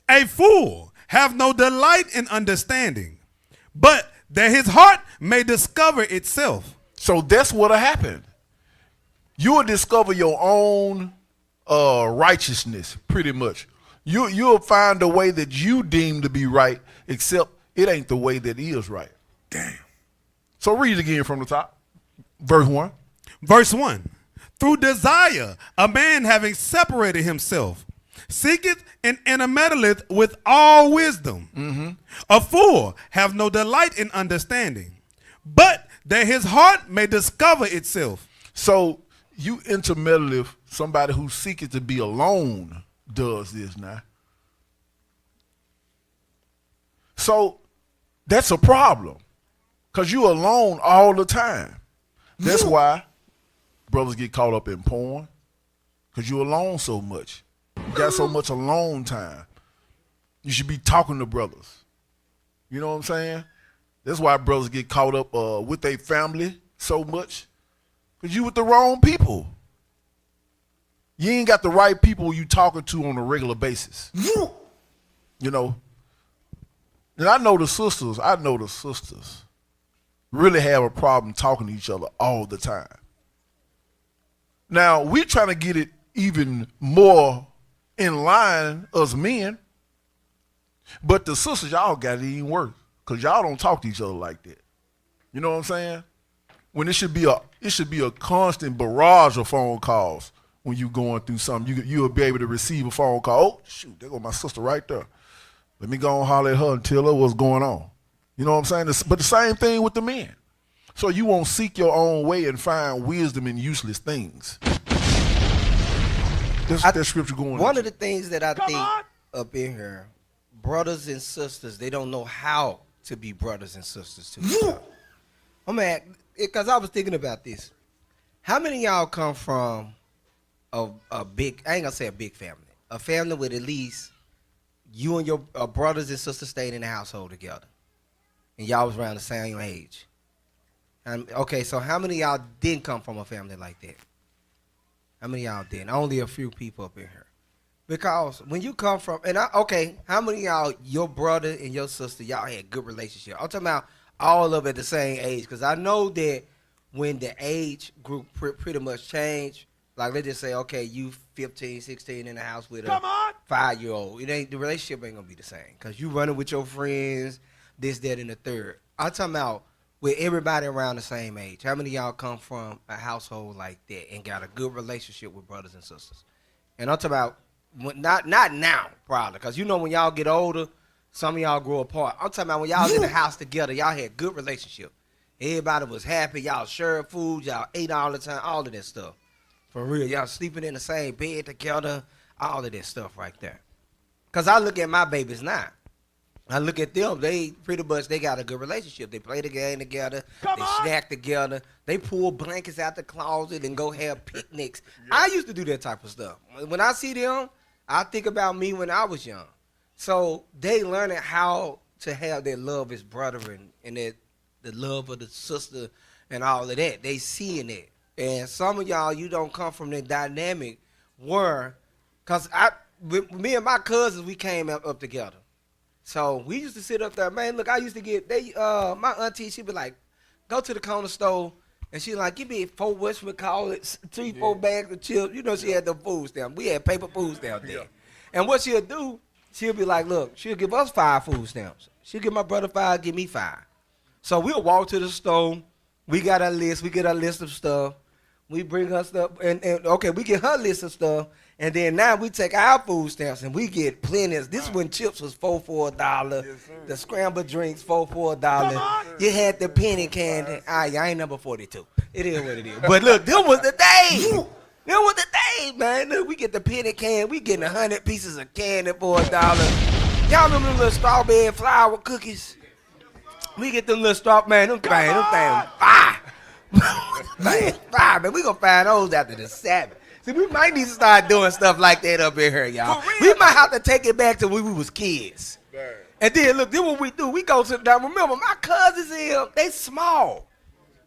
A fool have no delight in understanding, but that his heart may discover itself. So that's what'll happen. You will discover your own righteousness, pretty much. You'll find a way that you deem to be right, except it ain't the way that is right. Damn. So read it again from the top. Verse 1. Verse 1. Through desire, a man having separated himself, seeketh and intermeddleth with all wisdom. Mm-hmm. A fool have no delight in understanding, but that his heart may discover itself. So you intermeddle if somebody who's seeking to be alone does this now. So that's a problem because you alone all the time. That's why brothers get caught up in porn because you alone so much. You got so much alone time. You should be talking to brothers. You know what I'm saying? That's why brothers get caught up with their family so much because you with the wrong people. You ain't got the right people you talking to on a regular basis. You know? And I know the sisters really have a problem talking to each other all the time. Now, we trying to get it even more in line, us men, but the sisters, y'all got it even worse because y'all don't talk to each other like that. You know what I'm saying? When it should be a constant barrage of phone calls when you going through something. You'll be able to receive a phone call. Oh, shoot, there go my sister right there. Let me go and holler at her and tell her what's going on. You know what I'm saying? But the same thing with the men. So you won't seek your own way and find wisdom in useless things. That's that scripture going on. One of the things that I think up in here, brothers and sisters, they don't know how to be brothers and sisters to each other. I'm at, because I was thinking about this. How many of y'all come from a big, I ain't gonna say a big family, a family with at least you and your brothers and sisters stayed in the household together, and y'all was around the same age? Okay, so how many of y'all didn't come from a family like that? How many of y'all didn't? Only a few people up in here. Because when you come from, how many of y'all, your brother and your sister, y'all had good relationship? I'm talking about all of it at the same age. Because I know that when the age group pretty much changed, like let's just say, okay, you 15, 16 in the house with a 5-year-old. The relationship ain't going to be the same. Because you running with your friends, this, that, and the third. I'm talking about with everybody around the same age. How many of y'all come from a household like that and got a good relationship with brothers and sisters? And I'm talking about, not now, probably, because you know when y'all get older, some of y'all grow apart. I'm talking about when y'all was in the house together, y'all had good relationship. Everybody was happy. Y'all shared food. Y'all ate all the time, all of that stuff. For real, y'all sleeping in the same bed together, all of that stuff right there. Because I look at my babies now. I look at them, they pretty much, they got a good relationship. They play the game together, they snack together, they pull blankets out the closet and go have picnics. Yeah. I used to do that type of stuff. When I see them, I think about me when I was young. So they learning how to have that love as brother and that the love of the sister and all of that. They seeing it. And some of y'all, you don't come from that dynamic where, because me and my cousins, we came up together. So we used to sit up there, man. Look, I used to get my auntie. She'd be like, go to the corner store, and she like, give me 4 3-4 bags of chips. You know, she had the food stamps. We had paper food stamps there. Yeah. And what she'll do, she'll be like, look, she'll give us 5 food stamps. She'll give my brother 5, give me 5. So we'll walk to the store. We got our list. We get our list of stuff. We bring her stuff, and okay, we get her list of stuff. And then now we take our food stamps and we get plenty. This is when chips was $4 for $1. Yes, the scrambled drinks $4 for $1. You had the penny candy. I ain't number 42. It is what it is. But look, them was the days. Them was the days, man. Look, we get the penny candy. We getting 100 pieces of candy for $1. Y'all remember them little strawberry flour cookies? We get them little strawberry, them things fire. Man, we gonna find those after the Sabbath. See, we might need to start doing stuff like that up in here, y'all. We might have to take it back to when we was kids. Man. And then, look, then what we do, we go to, now remember, my cousins here, they small,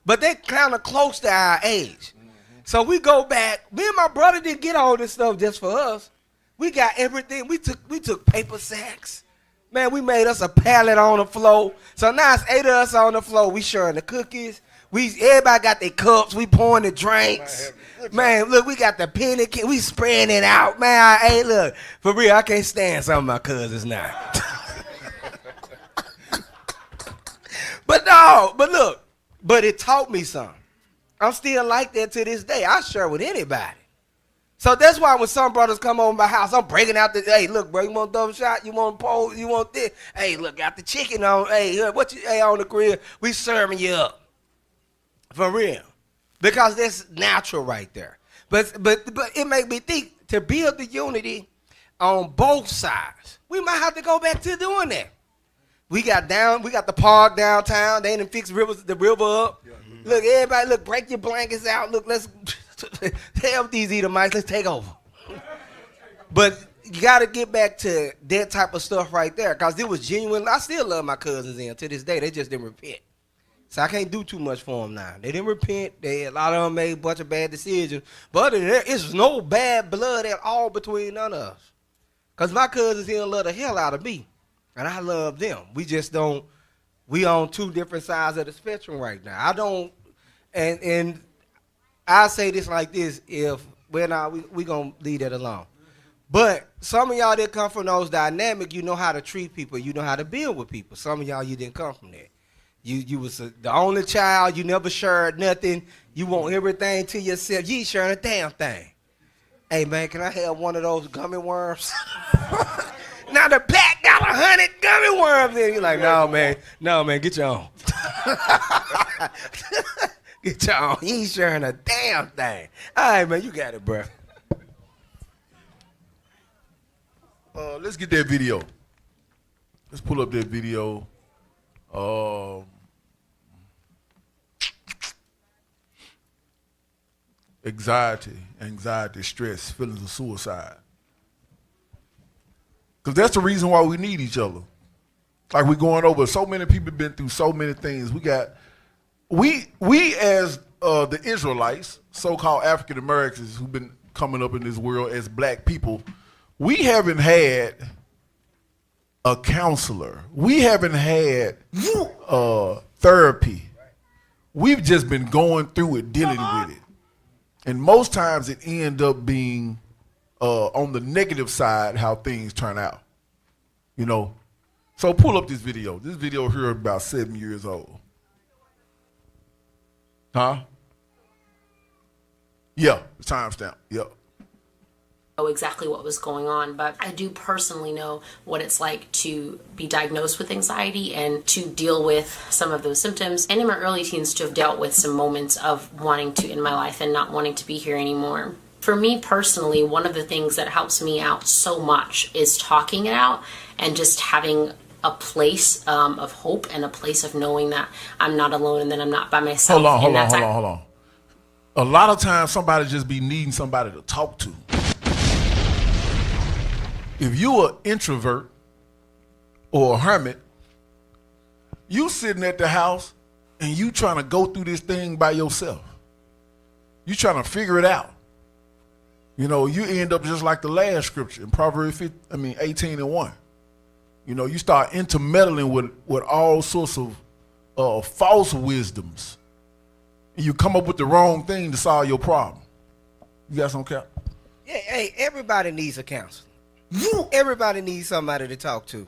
but they kind of close to our age. Mm-hmm. So we go back. Me and my brother didn't get all this stuff just for us. We got everything. We took paper sacks. Man, we made us a pallet on the floor. So now it's 8 of us on the floor. We sharing the cookies. Everybody got their cups. We pouring the drinks. Man, look, we got the penny. We spraying it out. Man, hey, look, for real, I can't stand some of my cousins now. But it taught me something. I'm still like that to this day. I share with anybody. So that's why when some brothers come over my house, I'm breaking out hey, look, bro, you want double shot? You want pole? You want this? Hey, look, got the chicken on. Hey, on the grill? We serving you up. For real. because that's natural right there. But it made me think, to build the unity on both sides, we might have to go back to doing that. We got the park downtown. They didn't fix the river up. Yeah. Look, everybody, break your blankets out. Look, let's help these Edomites. Let's take over. But you got to get back to that type of stuff right there, because it was genuine. I still love my cousins to this day. They just didn't repent. So I can't do too much for them now. They didn't repent. A lot of them made a bunch of bad decisions. But it's no bad blood at all between none of us. Because my cousins here love the hell out of me. And I love them. We just don't. We on two different sides of the spectrum right now. I don't. And I say this like this. We going to leave that alone. But some of y'all that come from those dynamics, you know how to treat people. You know how to build with people. Some of y'all, you didn't come from that. You was the only child. You never shared nothing. You want everything to yourself. You ain't sharing a damn thing. Hey, man, can I have one of those gummy worms? Now the pack got 100 gummy worms in. You're like, no, man, get your own. Get your own. You ain't sharing a damn thing. All right, man, you got it, bro. Let's get that video. Let's pull up that video. Anxiety, stress, feelings of suicide. Because that's the reason why we need each other. Like we're going over, so many people been through so many things. We as the Israelites, so-called African Americans who've been coming up in this world as black people, we haven't had a counselor. We haven't had therapy. We've just been going through it, dealing with it. And most times it ends up being on the negative side how things turn out. You know? So pull up this video. This video here is about 7 years old. Huh? Yeah, timestamp. Yep. Know exactly what was going on, but I do personally know what it's like to be diagnosed with anxiety and to deal with some of those symptoms, and in my early teens to have dealt with some moments of wanting to end my life and not wanting to be here anymore. For me personally, one of the things that helps me out so much is talking it out and just having a place of hope and a place of knowing that I'm not alone and that I'm not by myself. Hold on. A lot of times somebody just be needing somebody to talk to. If you're an introvert or a hermit, you sitting at the house and you trying to go through this thing by yourself. You trying to figure it out. You know, you end up just like the last scripture in Proverbs 18:1. You know, you start intermeddling with all sorts of false wisdoms. And you come up with the wrong thing to solve your problem. You got some cap? Yeah, hey, everybody needs a counselor. Everybody needs somebody to talk to.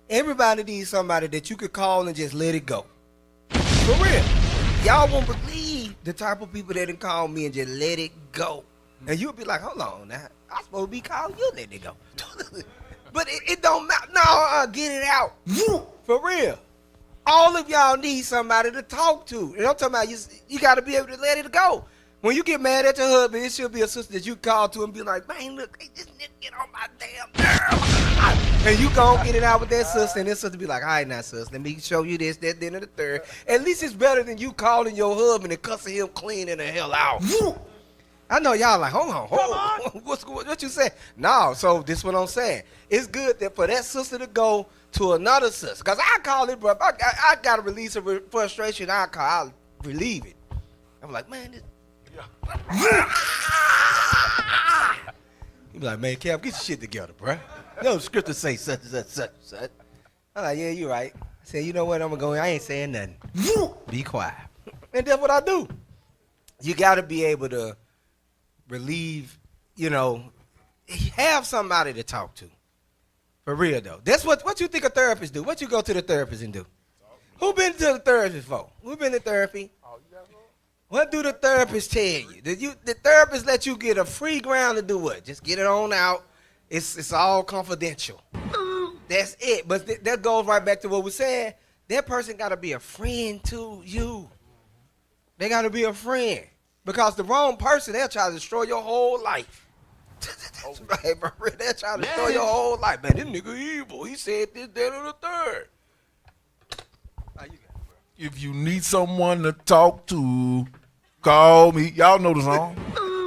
Everybody needs somebody that you could call and just let it go. For real. Y'all won't believe the type of people that can call me and just let it go. And you'll be like, hold on now. I'm supposed to be calling you, let it go. But it don't matter. No, get it out. For real. All of y'all need somebody to talk to. And I'm talking about you got to be able to let it go. When you get mad at your husband, it should be a sister that you call to and be like, man, look, this nigga get on my damn nerve. And you go get it out with that sister, and that sister be like, all right, now, sis, let me show you this, that, then, and the third. At least it's better than you calling your husband and cussing him clean in the hell out. I know y'all like, hold on. What you say? No, so this is what I'm saying. It's good that for that sister to go to another sister. Because I call it, bro. I got to release a frustration. I'll relieve it. I'm like, man, this. You be like, man, Cap, get your shit together, bro. No scripture say such and such. I'm like, yeah, you right. I said, you know what? I'm going to go in. I ain't saying nothing. Be quiet. And that's what I do. You got to be able to relieve, have somebody to talk to. For real, though. That's what you think a therapist do. What you go to the therapist and do? Who been to the therapist for? Who been to therapy? What do the therapists tell you? The therapist let you get a free ground to do what? Just get it on out. It's all confidential. That's it. But that goes right back to what we said. That person got to be a friend to you. They got to be a friend. Because the wrong person, they'll try to destroy your whole life. Right, bro. They'll try to destroy your whole life. Man, this nigga evil. He said this, that, and the third. If you need someone to talk to, call me. Y'all know the song.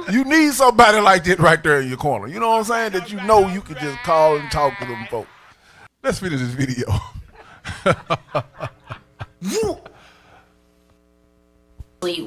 You need somebody like that right there in your corner. You know what I'm saying? That you know you can just call and talk to them folks. Let's finish this video.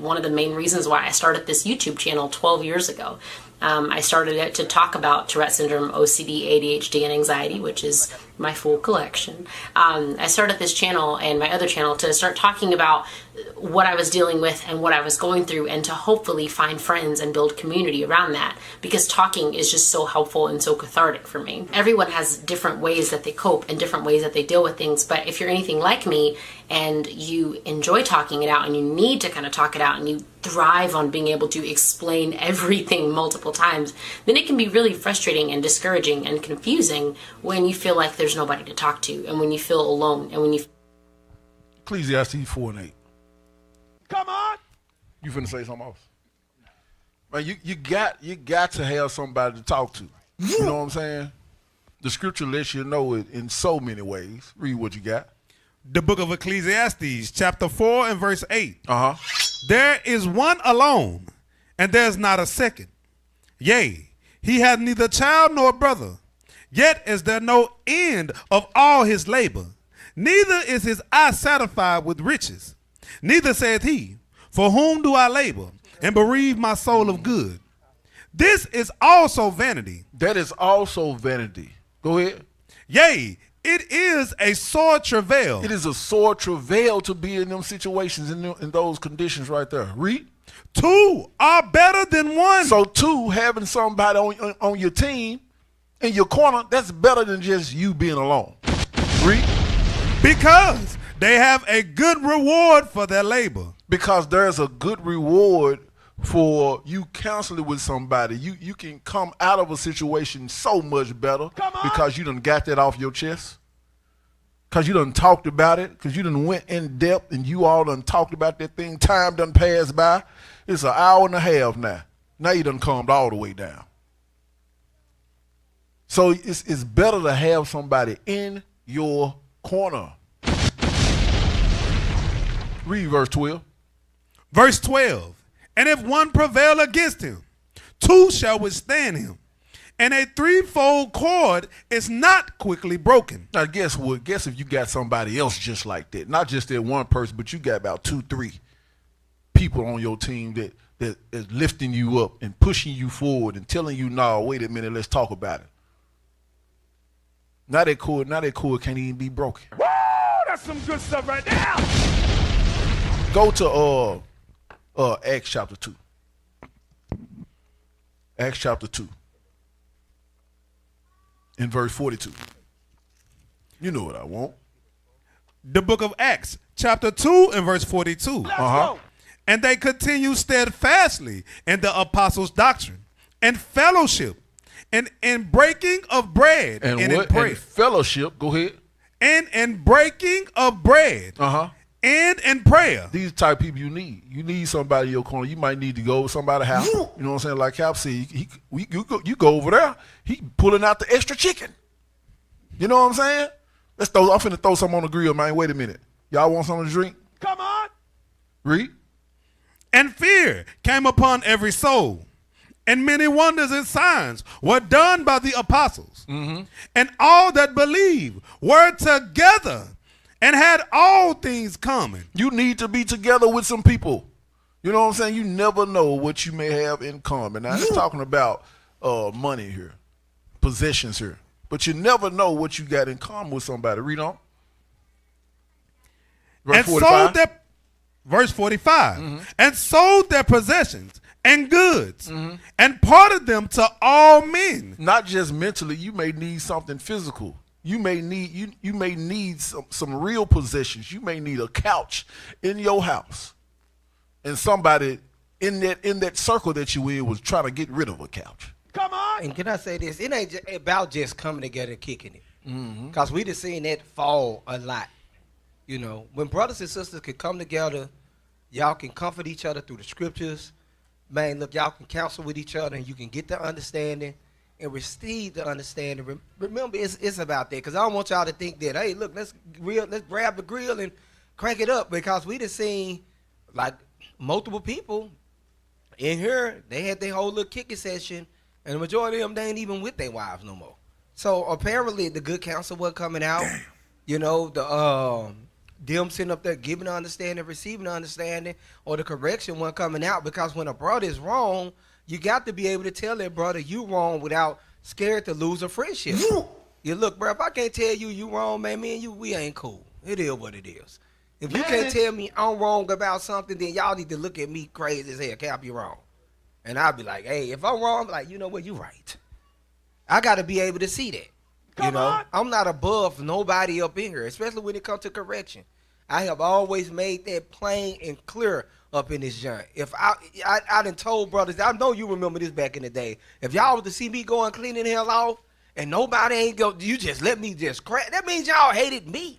One of the main reasons why I started this YouTube channel 12 years ago. I started it to talk about Tourette syndrome, OCD, ADHD, and anxiety, which is my full collection. I started this channel and my other channel to start talking about what I was dealing with and what I was going through, and to hopefully find friends and build community around that, because talking is just so helpful and so cathartic for me. Everyone has different ways that they cope and different ways that they deal with things, but if you're anything like me and you enjoy talking it out and you need to kind of talk it out and you thrive on being able to explain everything multiple times, then it can be really frustrating and discouraging and confusing when you feel like there's nobody to talk to, and when you feel alone, and when you... Ecclesiastes 4:8. Come on. You finna say something else? Man, you got to have somebody to talk to. You know what I'm saying? The scripture lets you know it in so many ways. Read what you got. The book of Ecclesiastes, chapter 4 and verse 8. There is one alone, and there's not a second. Yea, he hath neither child nor brother. Yet is there no end of all his labor. Neither is his eye satisfied with riches. Neither saith he, for whom do I labor, and bereave my soul of good? This is also vanity. That is also vanity. Go ahead. Yea, it is a sore travail. It is a sore travail to be in them situations, in those conditions right there. Read. Two are better than one. So two, having somebody on your team, in your corner, that's better than just you being alone. Read. Because they have a good reward for their labor. Because there's a good reward for you counseling with somebody. You can come out of a situation so much better because you done got that off your chest. Because you done talked about it. Because you done went in depth and you all done talked about that thing. Time done passed by. It's an hour and a half now. Now you done calmed all the way down. So it's better to have somebody in your corner. Read verse 12. Verse 12. And if one prevail against him, two shall withstand him. And a threefold cord is not quickly broken. Now guess what? Guess if you got somebody else just like that. Not just that one person, but you got about 2-3 people on your team that is lifting you up and pushing you forward and telling you, no, wait a minute, let's talk about it. Now that cord can't even be broken. Woo! That's some good stuff right there. Go to Acts chapter 2. Acts chapter 2. In verse 42. You know what I want. The book of Acts, chapter 2 and verse 42. Let's go. And they continue steadfastly in the apostles' doctrine and fellowship, and in breaking of bread, and in prayer. And fellowship, go ahead. And in breaking of bread, and in prayer. These type of people you need. You need somebody in your corner. You might need to go to somebody's house. You know what I'm saying? Like Cap said, you go over there. He pulling out the extra chicken. You know what I'm saying? I'm finna throw something on the grill, man. Wait a minute. Y'all want something to drink? Come on. Read. And fear came upon every soul. And many wonders and signs were done by the apostles. And all that believed were together and had all things common. You need to be together with some people. You know what I'm saying? You never know what you may have in common. Now, it's talking about money here, possessions here. But you never know what you got in common with somebody. Read on. Verse 45. Verse 45. And sold their possessions and goods, and parted them to all men. Not just mentally, you may need something physical. You may need some real possessions. You may need a couch in your house, and somebody in that circle that you in was trying to get rid of a couch. Come on. And can I say this? It ain't about just coming together and kicking it, because we just seen that fall a lot. You know, when brothers and sisters can come together, y'all can comfort each other through the scriptures. man, look, y'all can counsel with each other and you can get the understanding and receive the understanding. Remember, it's about that, because I don't want y'all to think that, hey, look, let's grab the grill and crank it up, because we done seen like multiple people in here, they had their whole little kicking session, and the majority of them, they ain't even with their wives no more. So apparently the good counsel wasn't coming out. Damn. You know, them sitting up there giving the understanding, receiving the understanding, or the correction wasn't coming out, because when a brother is wrong, you got to be able to tell that brother you wrong without scared to lose a friendship. You look, bro, if I can't tell you wrong, man, me and you, we ain't cool. It is what it is. If you can't tell me I'm wrong about something, then y'all need to look at me crazy as hell. Cap, you wrong. And I'll be like, hey, if I'm wrong, I'm like, you know what, you right. I got to be able to see that. You know, I'm not above nobody up in here, especially when it comes to correction. I have always made that plain and clear up in this joint. If I done told brothers, I know you remember this back in the day. If y'all was to see me going cleaning the hell off and nobody ain't go, you just let me just crack. That means y'all hated me.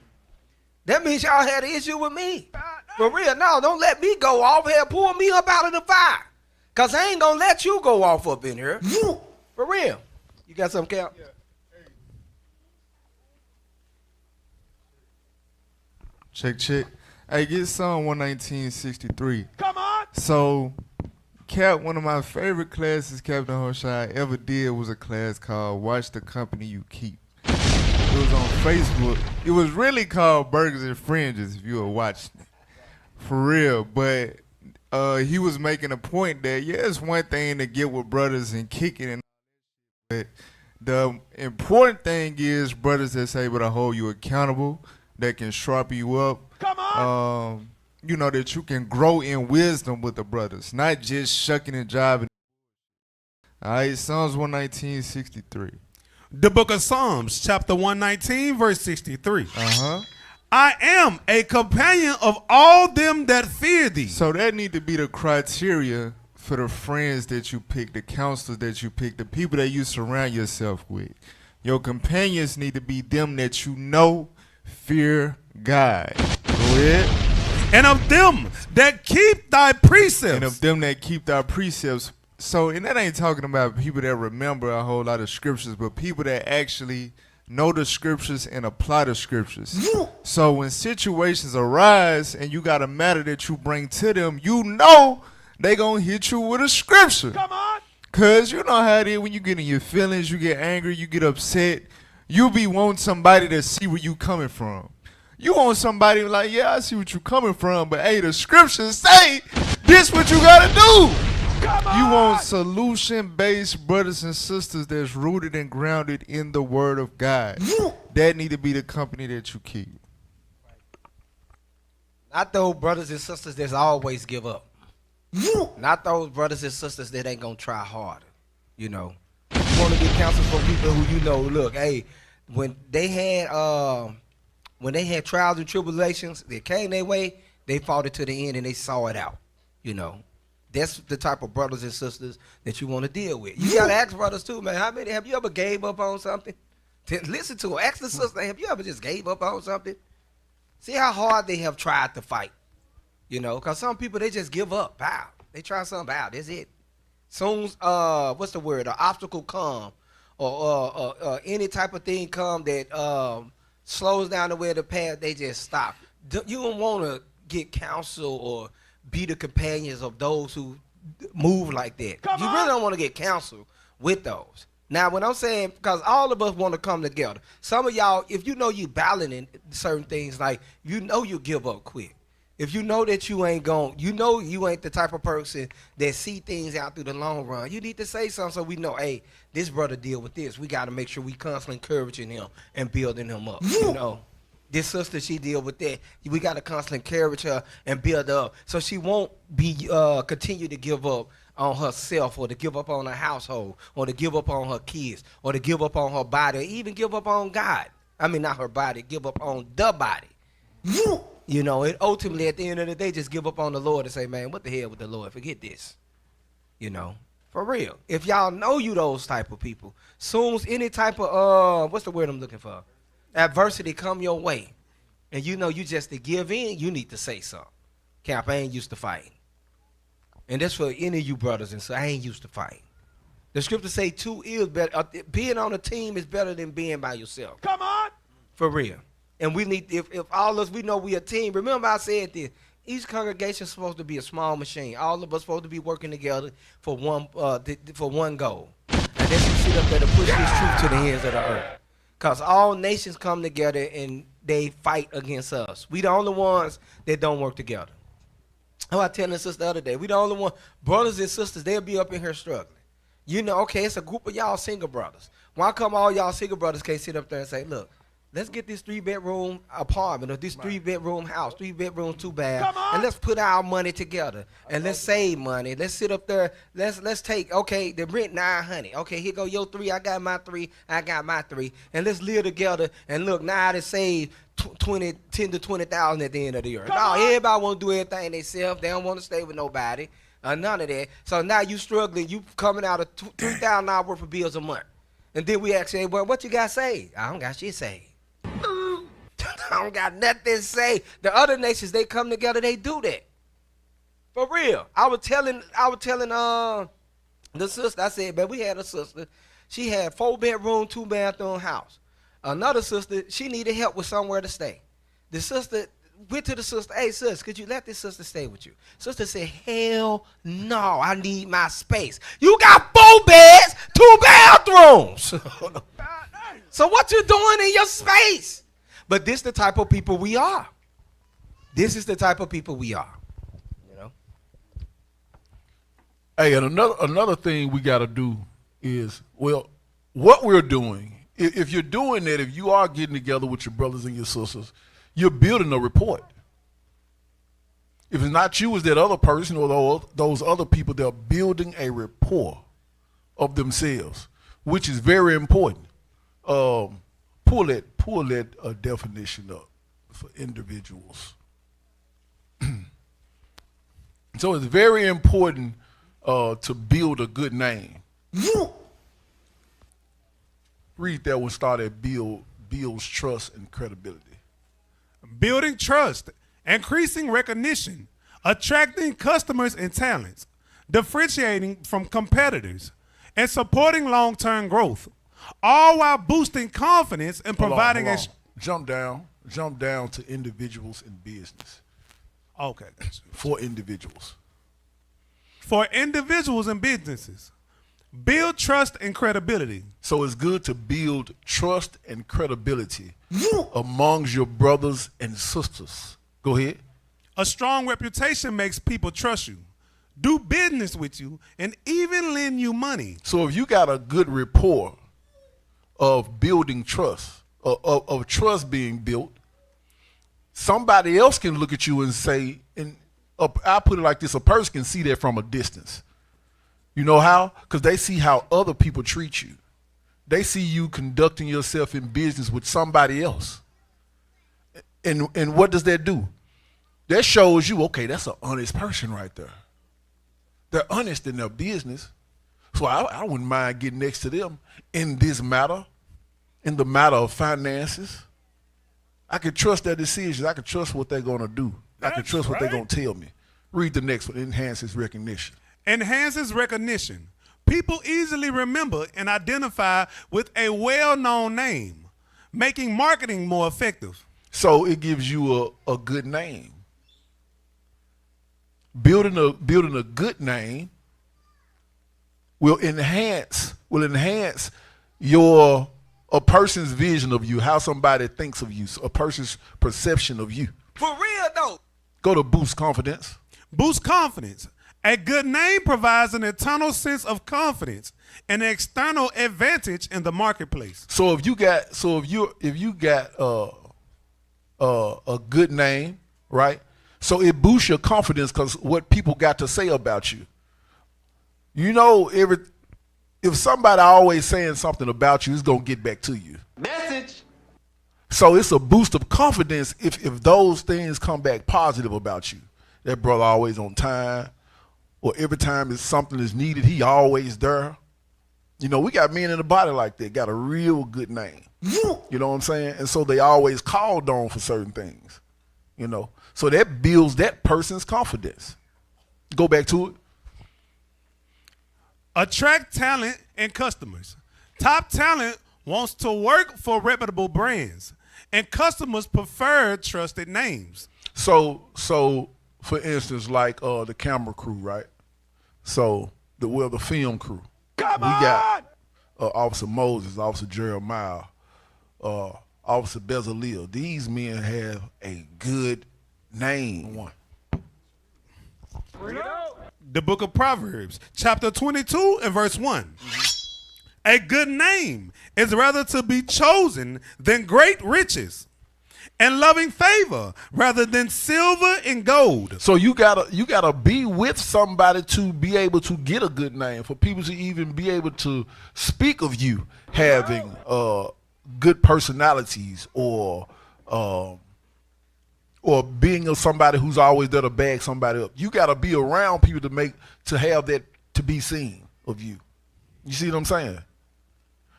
That means y'all had an issue with me. For real, no, don't let me go off here. Pull me up out of the fire. Because I ain't going to let you go off up in here. For real. You got something, Cap? Yeah. Check. Hey, get Psalm 119:63. Come on. So, Cap, one of my favorite classes Captain Hoshai ever did was a class called Watch the Company You Keep. It was on Facebook. It was really called Burgers and Fringes, if you were watching it. For real. But he was making a point that, yeah, it's one thing to get with brothers and kick it, but the important thing is brothers that's able to hold you accountable, that can sharpen you up. Come on. You know, that you can grow in wisdom with the brothers, not just shucking and jiving. All right, Psalms 119:63. The book of Psalms, chapter 119, verse 63. Uh-huh. I am a companion of all them that fear thee. So that need to be the criteria for the friends that you pick, the counselors that you pick, the people that you surround yourself with. Your companions need to be them that you know fear God. Go ahead. And of them that keep thy precepts. And of them that keep thy precepts. So, and that ain't talking about people that remember a whole lot of scriptures, but people that actually know the scriptures and apply the scriptures. So when situations arise and you got a matter that you bring to them, you know they gonna hit you with a scripture. Come on. Cause you know how it is when you get in your feelings, you get angry, you get upset. You be wanting somebody to see where you coming from. You want somebody like, yeah, I see what you coming from, but hey, the scriptures say this what you gotta do. You want solution-based brothers and sisters that's rooted and grounded in the word of God. That need to be the company that you keep. Not those brothers and sisters that always give up. Not those brothers and sisters that ain't gonna try harder. You know, you want to get counsel from people who you know. Look, hey, when they had trials and tribulations that came their way, they fought it to the end and they saw it out. You know. That's the type of brothers and sisters that you want to deal with. You gotta ask brothers too, man. How many have you ever gave up on something? Listen to them. Ask the sister, have you ever just gave up on something? See how hard they have tried to fight. You know, because some people, they just give up. Pow. They try something out. That's it. Soon, what's the word? An obstacle come, or any type of thing come that slows down the way of the path, they just stop. You don't want to get counsel or be the companions of those who move like that. You really don't want to get counsel with those. Now, when I'm saying, because all of us want to come together. Some of y'all, if you know you battling in certain things, like you know you give up quick. If you know that you ain't you know you ain't the type of person that see things out through the long run, you need to say something so we know, hey, this brother deal with this. We got to make sure we constantly encouraging him and building him up, you know. This sister, she deal with that. We got to constantly encourage her and build her up so she won't be continue to give up on herself, or to give up on her household, or to give up on her kids, or to give up on her body, or even give up on God. I mean, not her body, give up on the body. You know, and ultimately at the end of the day, just give up on the Lord and say, man, what the hell with the Lord? Forget this. You know, for real. If y'all know you those type of people, soon as any type of, what's the word I'm looking for? Adversity come your way, and you know you just to give in, you need to say something. Cap, I ain't used to fighting. And that's for any of you brothers and so I ain't used to fight. The scripture say two is better. Being on a team is better than being by yourself. Come on. For real. And we need, if all of us, we know we a team. Remember I said this. Each congregation is supposed to be a small machine. All of us supposed to be working together for one goal. And then we sit up there to push this truth to the ends of the earth. Because all nations come together and they fight against us. We the only ones that don't work together. I was telling the sister the other day, we the only one, brothers and sisters, they'll be up in here struggling. You know, okay, it's a group of y'all single brothers. Why come all y'all single brothers can't sit up there and say, look, let's get this 3-bedroom apartment or this 3-bedroom house, 3 bedrooms, 2 baths, and let's put our money together and let's save money. Let's sit up there. Let's take, okay, the rent $900. Okay, here go your 3. I got my 3. I got my 3, and let's live together. And look, now they save 10 to 20,000 at the end of the year. No, everybody want to do everything themselves. They don't want to stay with nobody. None of that. So now you struggling. You coming out of $3,000 worth of bills a month, and then we ask you, well, what you got saved? I don't got shit saved. I don't got nothing to say. The other nations, they come together, they do that. For real. I was telling the sister, I said, man, we had a sister. She had 4-bedroom, 2-bathroom house. Another sister, she needed help with somewhere to stay. The sister went to the sister, hey, sis, could you let this sister stay with you? Sister said, hell no, I need my space. You got 4 beds, 2 bathrooms. So what you doing in your space? But this the type of people we are. This is the type of people we are. You know? Hey, and another thing we got to do is, well, what we're doing, if you're doing that, if you are getting together with your brothers and your sisters, you're building a report. If it's not you, it's that other person or those other people that are building a rapport of themselves, which is very important. Pull that definition up for individuals. So it's very important to build a good name. Read that one. Start at builds trust and credibility. Building trust, increasing recognition, attracting customers and talents, differentiating from competitors, and supporting long-term growth, all while boosting confidence and providing a... Jump down to individuals in business. Okay. For individuals. For individuals and businesses. Build trust and credibility. So it's good to build trust and credibility amongst your brothers and sisters. Go ahead. A strong reputation makes people trust you, do business with you, and even lend you money. So if you got a good rapport of building trust, of trust being built, somebody else can look at you and say, and I'll put it like this, a person can see that from a distance. You know how? Because they see how other people treat you. They see you conducting yourself in business with somebody else. And what does that do? That shows you, okay, that's an honest person right there. They're honest in their business. So I wouldn't mind getting next to them in this matter, in the matter of finances. I can trust their decisions. I can trust what they're going to do. I can trust what they're going to tell me. Read the next one, enhances recognition. Enhances recognition. People easily remember and identify with a well-known name, making marketing more effective. So it gives you a good name. Building a good name will enhance a person's vision of you, how somebody thinks of you, a person's perception of you. For real though. Go to boost confidence. Boost confidence. A good name provides an internal sense of confidence and an external advantage in the marketplace. So if you got a good name, right? So it boosts your confidence because what people got to say about you. You know, if somebody always saying something about you, it's gonna get back to you. Message. So it's a boost of confidence if those things come back positive about you. That brother always on time, or every time something is needed, he always there. You know, we got men in the body like that, got a real good name. You know what I'm saying? And so they always called on for certain things, you know. So that builds that person's confidence. Go back to it. attract talent and customers. Top talent wants to work for reputable brands, and customers prefer trusted names. So for instance, like the camera crew, right? So the film crew. Come we on! got Officer Moses, Officer Jeremiah, Officer Bezalel. These men have a good name. One. The book of Proverbs, chapter 22 and verse 1. A good name is rather to be chosen than great riches, and loving favor rather than silver and gold. So you gotta be with somebody to be able to get a good name, for people to even be able to speak of you having good personalities or being somebody who's always there to bag somebody up. You gotta be around people to have that to be seen of you. You see what I'm saying?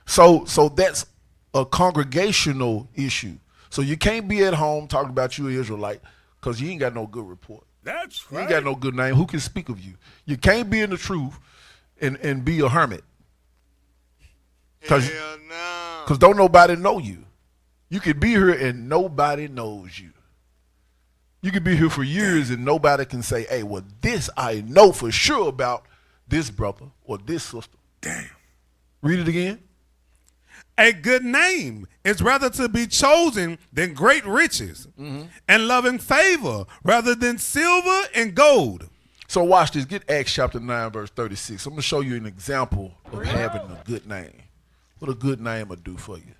So that's a congregational issue. So you can't be at home talking about you Israelite because you ain't got no good report. That's You ain't got no good name. Who can speak of you? You can't be in the truth and be a hermit. Because don't nobody know you. You could be here and nobody knows you. You could be here for years and nobody can say, hey, well, this I know for sure about this brother or this sister. Damn. Read it again. A good name is rather to be chosen than great riches, and loving favor rather than silver and gold. So watch this. Get Acts chapter 9, verse 36. I'm going to show you an example of having a good name. What a good name will do for you.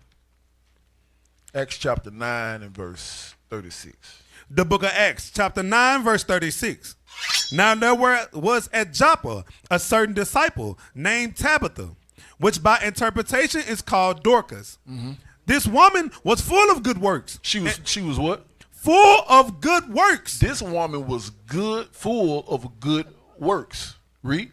Acts chapter 9 and verse 36. The book of Acts, chapter 9, verse 36. Now there was at Joppa a certain disciple named Tabitha, which by interpretation is called Dorcas. This woman was full of good works. She was what? Full of good works. This woman was good, full of good works. Read.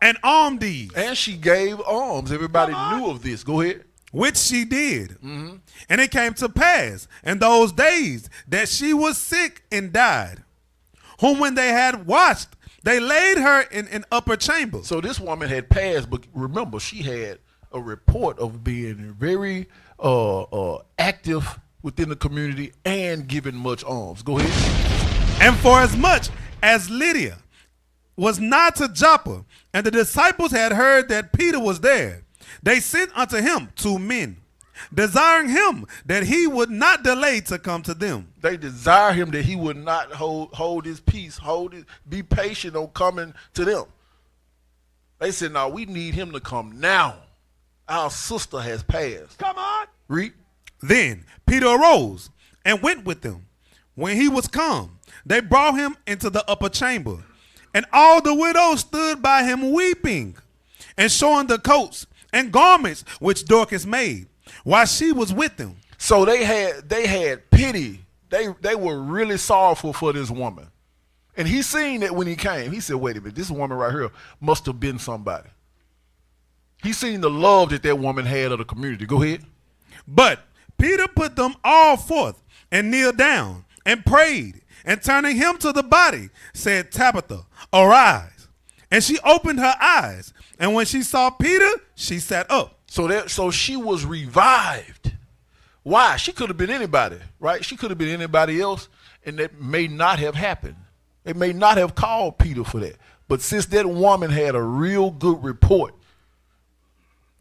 And alms deeds. And she gave alms. Everybody knew of this. Go ahead. Which she did. And it came to pass in those days that she was sick and died, whom when they had washed, they laid her in an upper chamber. So this woman had passed, but remember, she had a report of being very active within the community and giving much alms. Go ahead. And for as much as Lydia was not to Joppa, and the disciples had heard that Peter was there, they sent unto him 2 men, desiring him that he would not delay to come to them. They desire him that he would not hold his peace, be patient on coming to them. They said, "No, we need him to come now. Our sister has passed." Come on. Read. Then Peter arose and went with them. When he was come, they brought him into the upper chamber, and all the widows stood by him weeping, and showing the coats and garments which Dorcas made, while she was with them. So they had pity. They were really sorrowful for this woman. And he seen that when he came. He said, wait a minute, this woman right here must have been somebody. He seen the love that woman had of the community. Go ahead. But Peter put them all forth and kneeled down and prayed, and turning him to the body, said, Tabitha, arise. And she opened her eyes, and when she saw Peter, she sat up. So she was revived. Why? She could have been anybody, right? She could have been anybody else, and that may not have happened. They may not have called Peter for that. But since that woman had a real good report,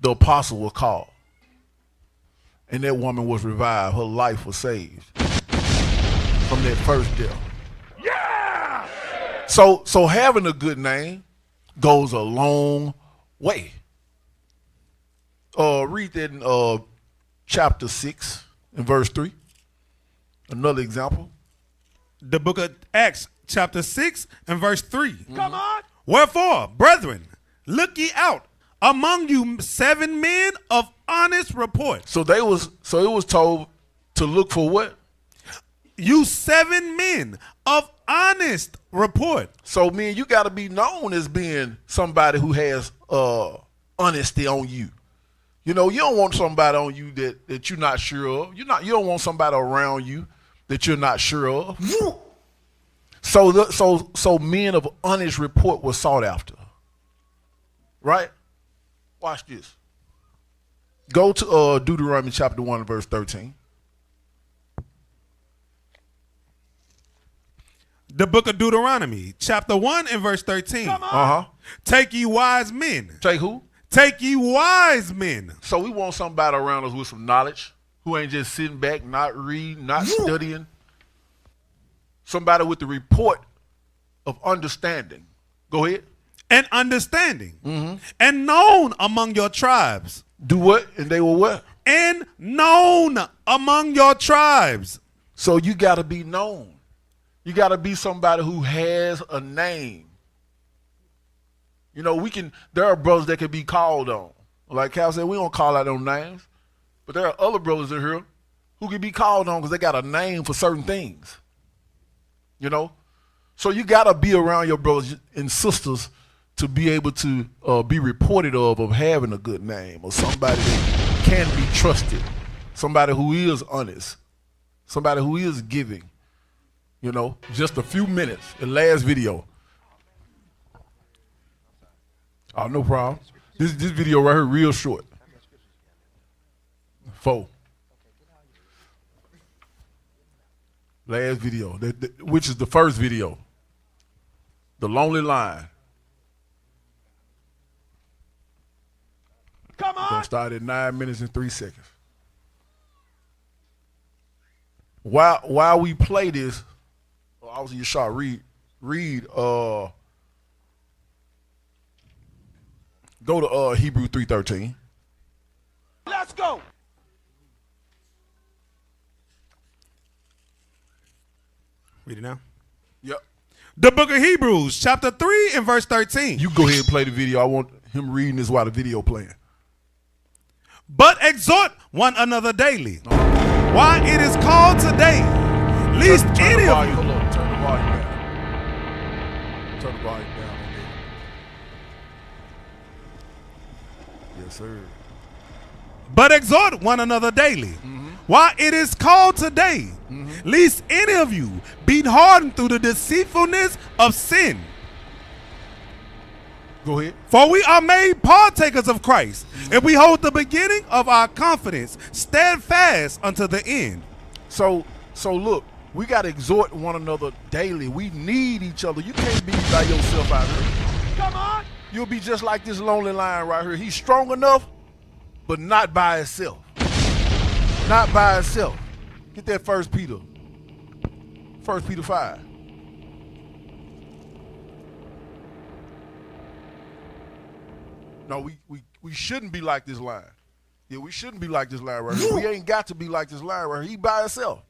the apostle was called. And that woman was revived. Her life was saved from that first death. Yeah! So having a good name goes a long way. Read that in chapter 6 and verse 3. Another example. The book of Acts, chapter 6 and verse 3. Come on. Wherefore, brethren, look ye out among you 7 men of honest report. So it was told to look for what? You 7 men of honest report. So man, you got to be known as being somebody who has honesty on you. You know, you don't want somebody on you that you're not sure of. You don't want somebody around you that you're not sure of. So men of honest report were sought after. right? Watch this. Go to Deuteronomy chapter 1, verse 13. The book of Deuteronomy, chapter 1 and verse 13. Uh-huh. Take ye wise men. Take who? Take ye wise men. So we want somebody around us with some knowledge, who ain't just sitting back, not reading, not studying. Somebody with the report of understanding. Go ahead. And understanding. And known among your tribes. Do what? And they will what? And known among your tribes. So you got to be known. You got to be somebody who has a name. You know, there are brothers that can be called on. Like Cal said, we don't call out no names. But there are other brothers in here who can be called on because they got a name for certain things. You know? So you got to be around your brothers and sisters to be able to be reported of having a good name, or somebody that can be trusted, somebody who is honest, somebody who is giving. You know, just a few minutes. The last video. Oh, no problem. This video right here, real short. 4. Last video, which is the first video. The Lonely Line. Come We're gonna on. start at 9 minutes and 3 seconds. While we play this, I was in your shot. Go to Hebrew 3:13. Let's go. Read it now. Yep. The book of Hebrews, chapter 3 and verse 13. You go ahead and play the video. I want him reading this while the video playing. But exhort one another daily, while it is called today, lest any of you. Hold on, turn the volume down. Turn the volume down on there. Yes, sir. But exhort one another daily, while it is called today, lest any of you be hardened through the deceitfulness of sin. Go ahead. For we are made partakers of Christ, and we hold the beginning of our confidence steadfast unto the end. So look, we got to exhort one another daily. We need each other. You can't be by yourself out here. Come on. You'll be just like this lonely lion right here. He's strong enough, but not by himself. Not by himself. Get that 1 Peter. 1 Peter 5. No, we shouldn't be like this lion. Yeah, we shouldn't be like this lion right here. We ain't got to be like this lion right here. He by himself.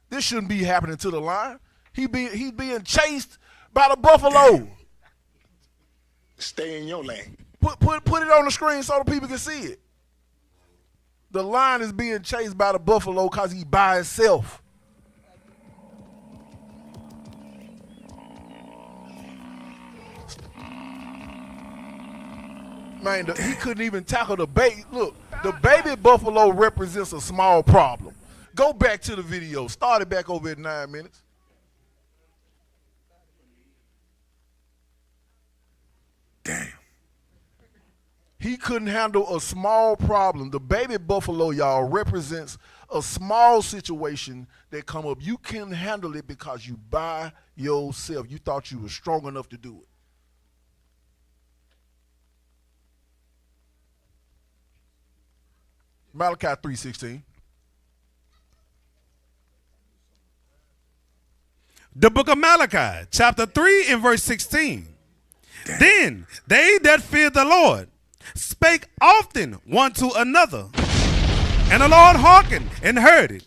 This shouldn't be happening to the lion. He's being chased by the buffalo. Stay in your lane. Put it on the screen so the people can see it. The lion is being chased by the buffalo because he by himself. Man, he couldn't even tackle the baby. Look, the baby buffalo represents a small problem. Go back to the video. Start it back over at 9 minutes. Damn. He couldn't handle a small problem. The baby buffalo, y'all, represents a small situation that come up. You can handle it because you by yourself. You thought you were strong enough to do it. Malachi 3:16. The book of Malachi, chapter 3 and verse 16. Damn. Then they that feared the Lord spake often one to another, and the Lord hearkened and heard it,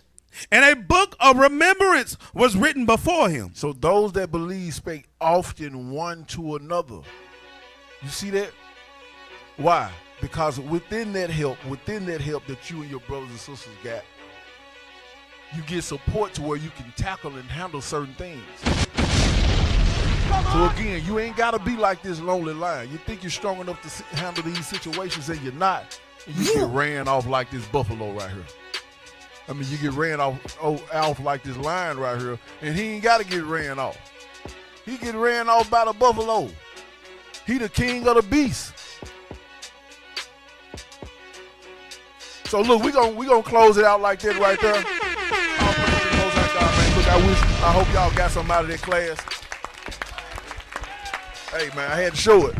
and a book of remembrance was written before him. So those that believe spake often one to another. You see that? Why? Because within that help that you and your brothers and sisters got, you get support to where you can tackle and handle certain things. So again, you ain't got to be like this lonely lion. You think you're strong enough to handle these situations and you're not. And you get ran off like this buffalo right here. I mean, you get ran off like this lion right here, and he ain't got to get ran off. He get ran off by the buffalo. He the king of the beast. So look, we gonna close it out like that right there. Look, I hope y'all got something out of that class. Hey man, I had to show it.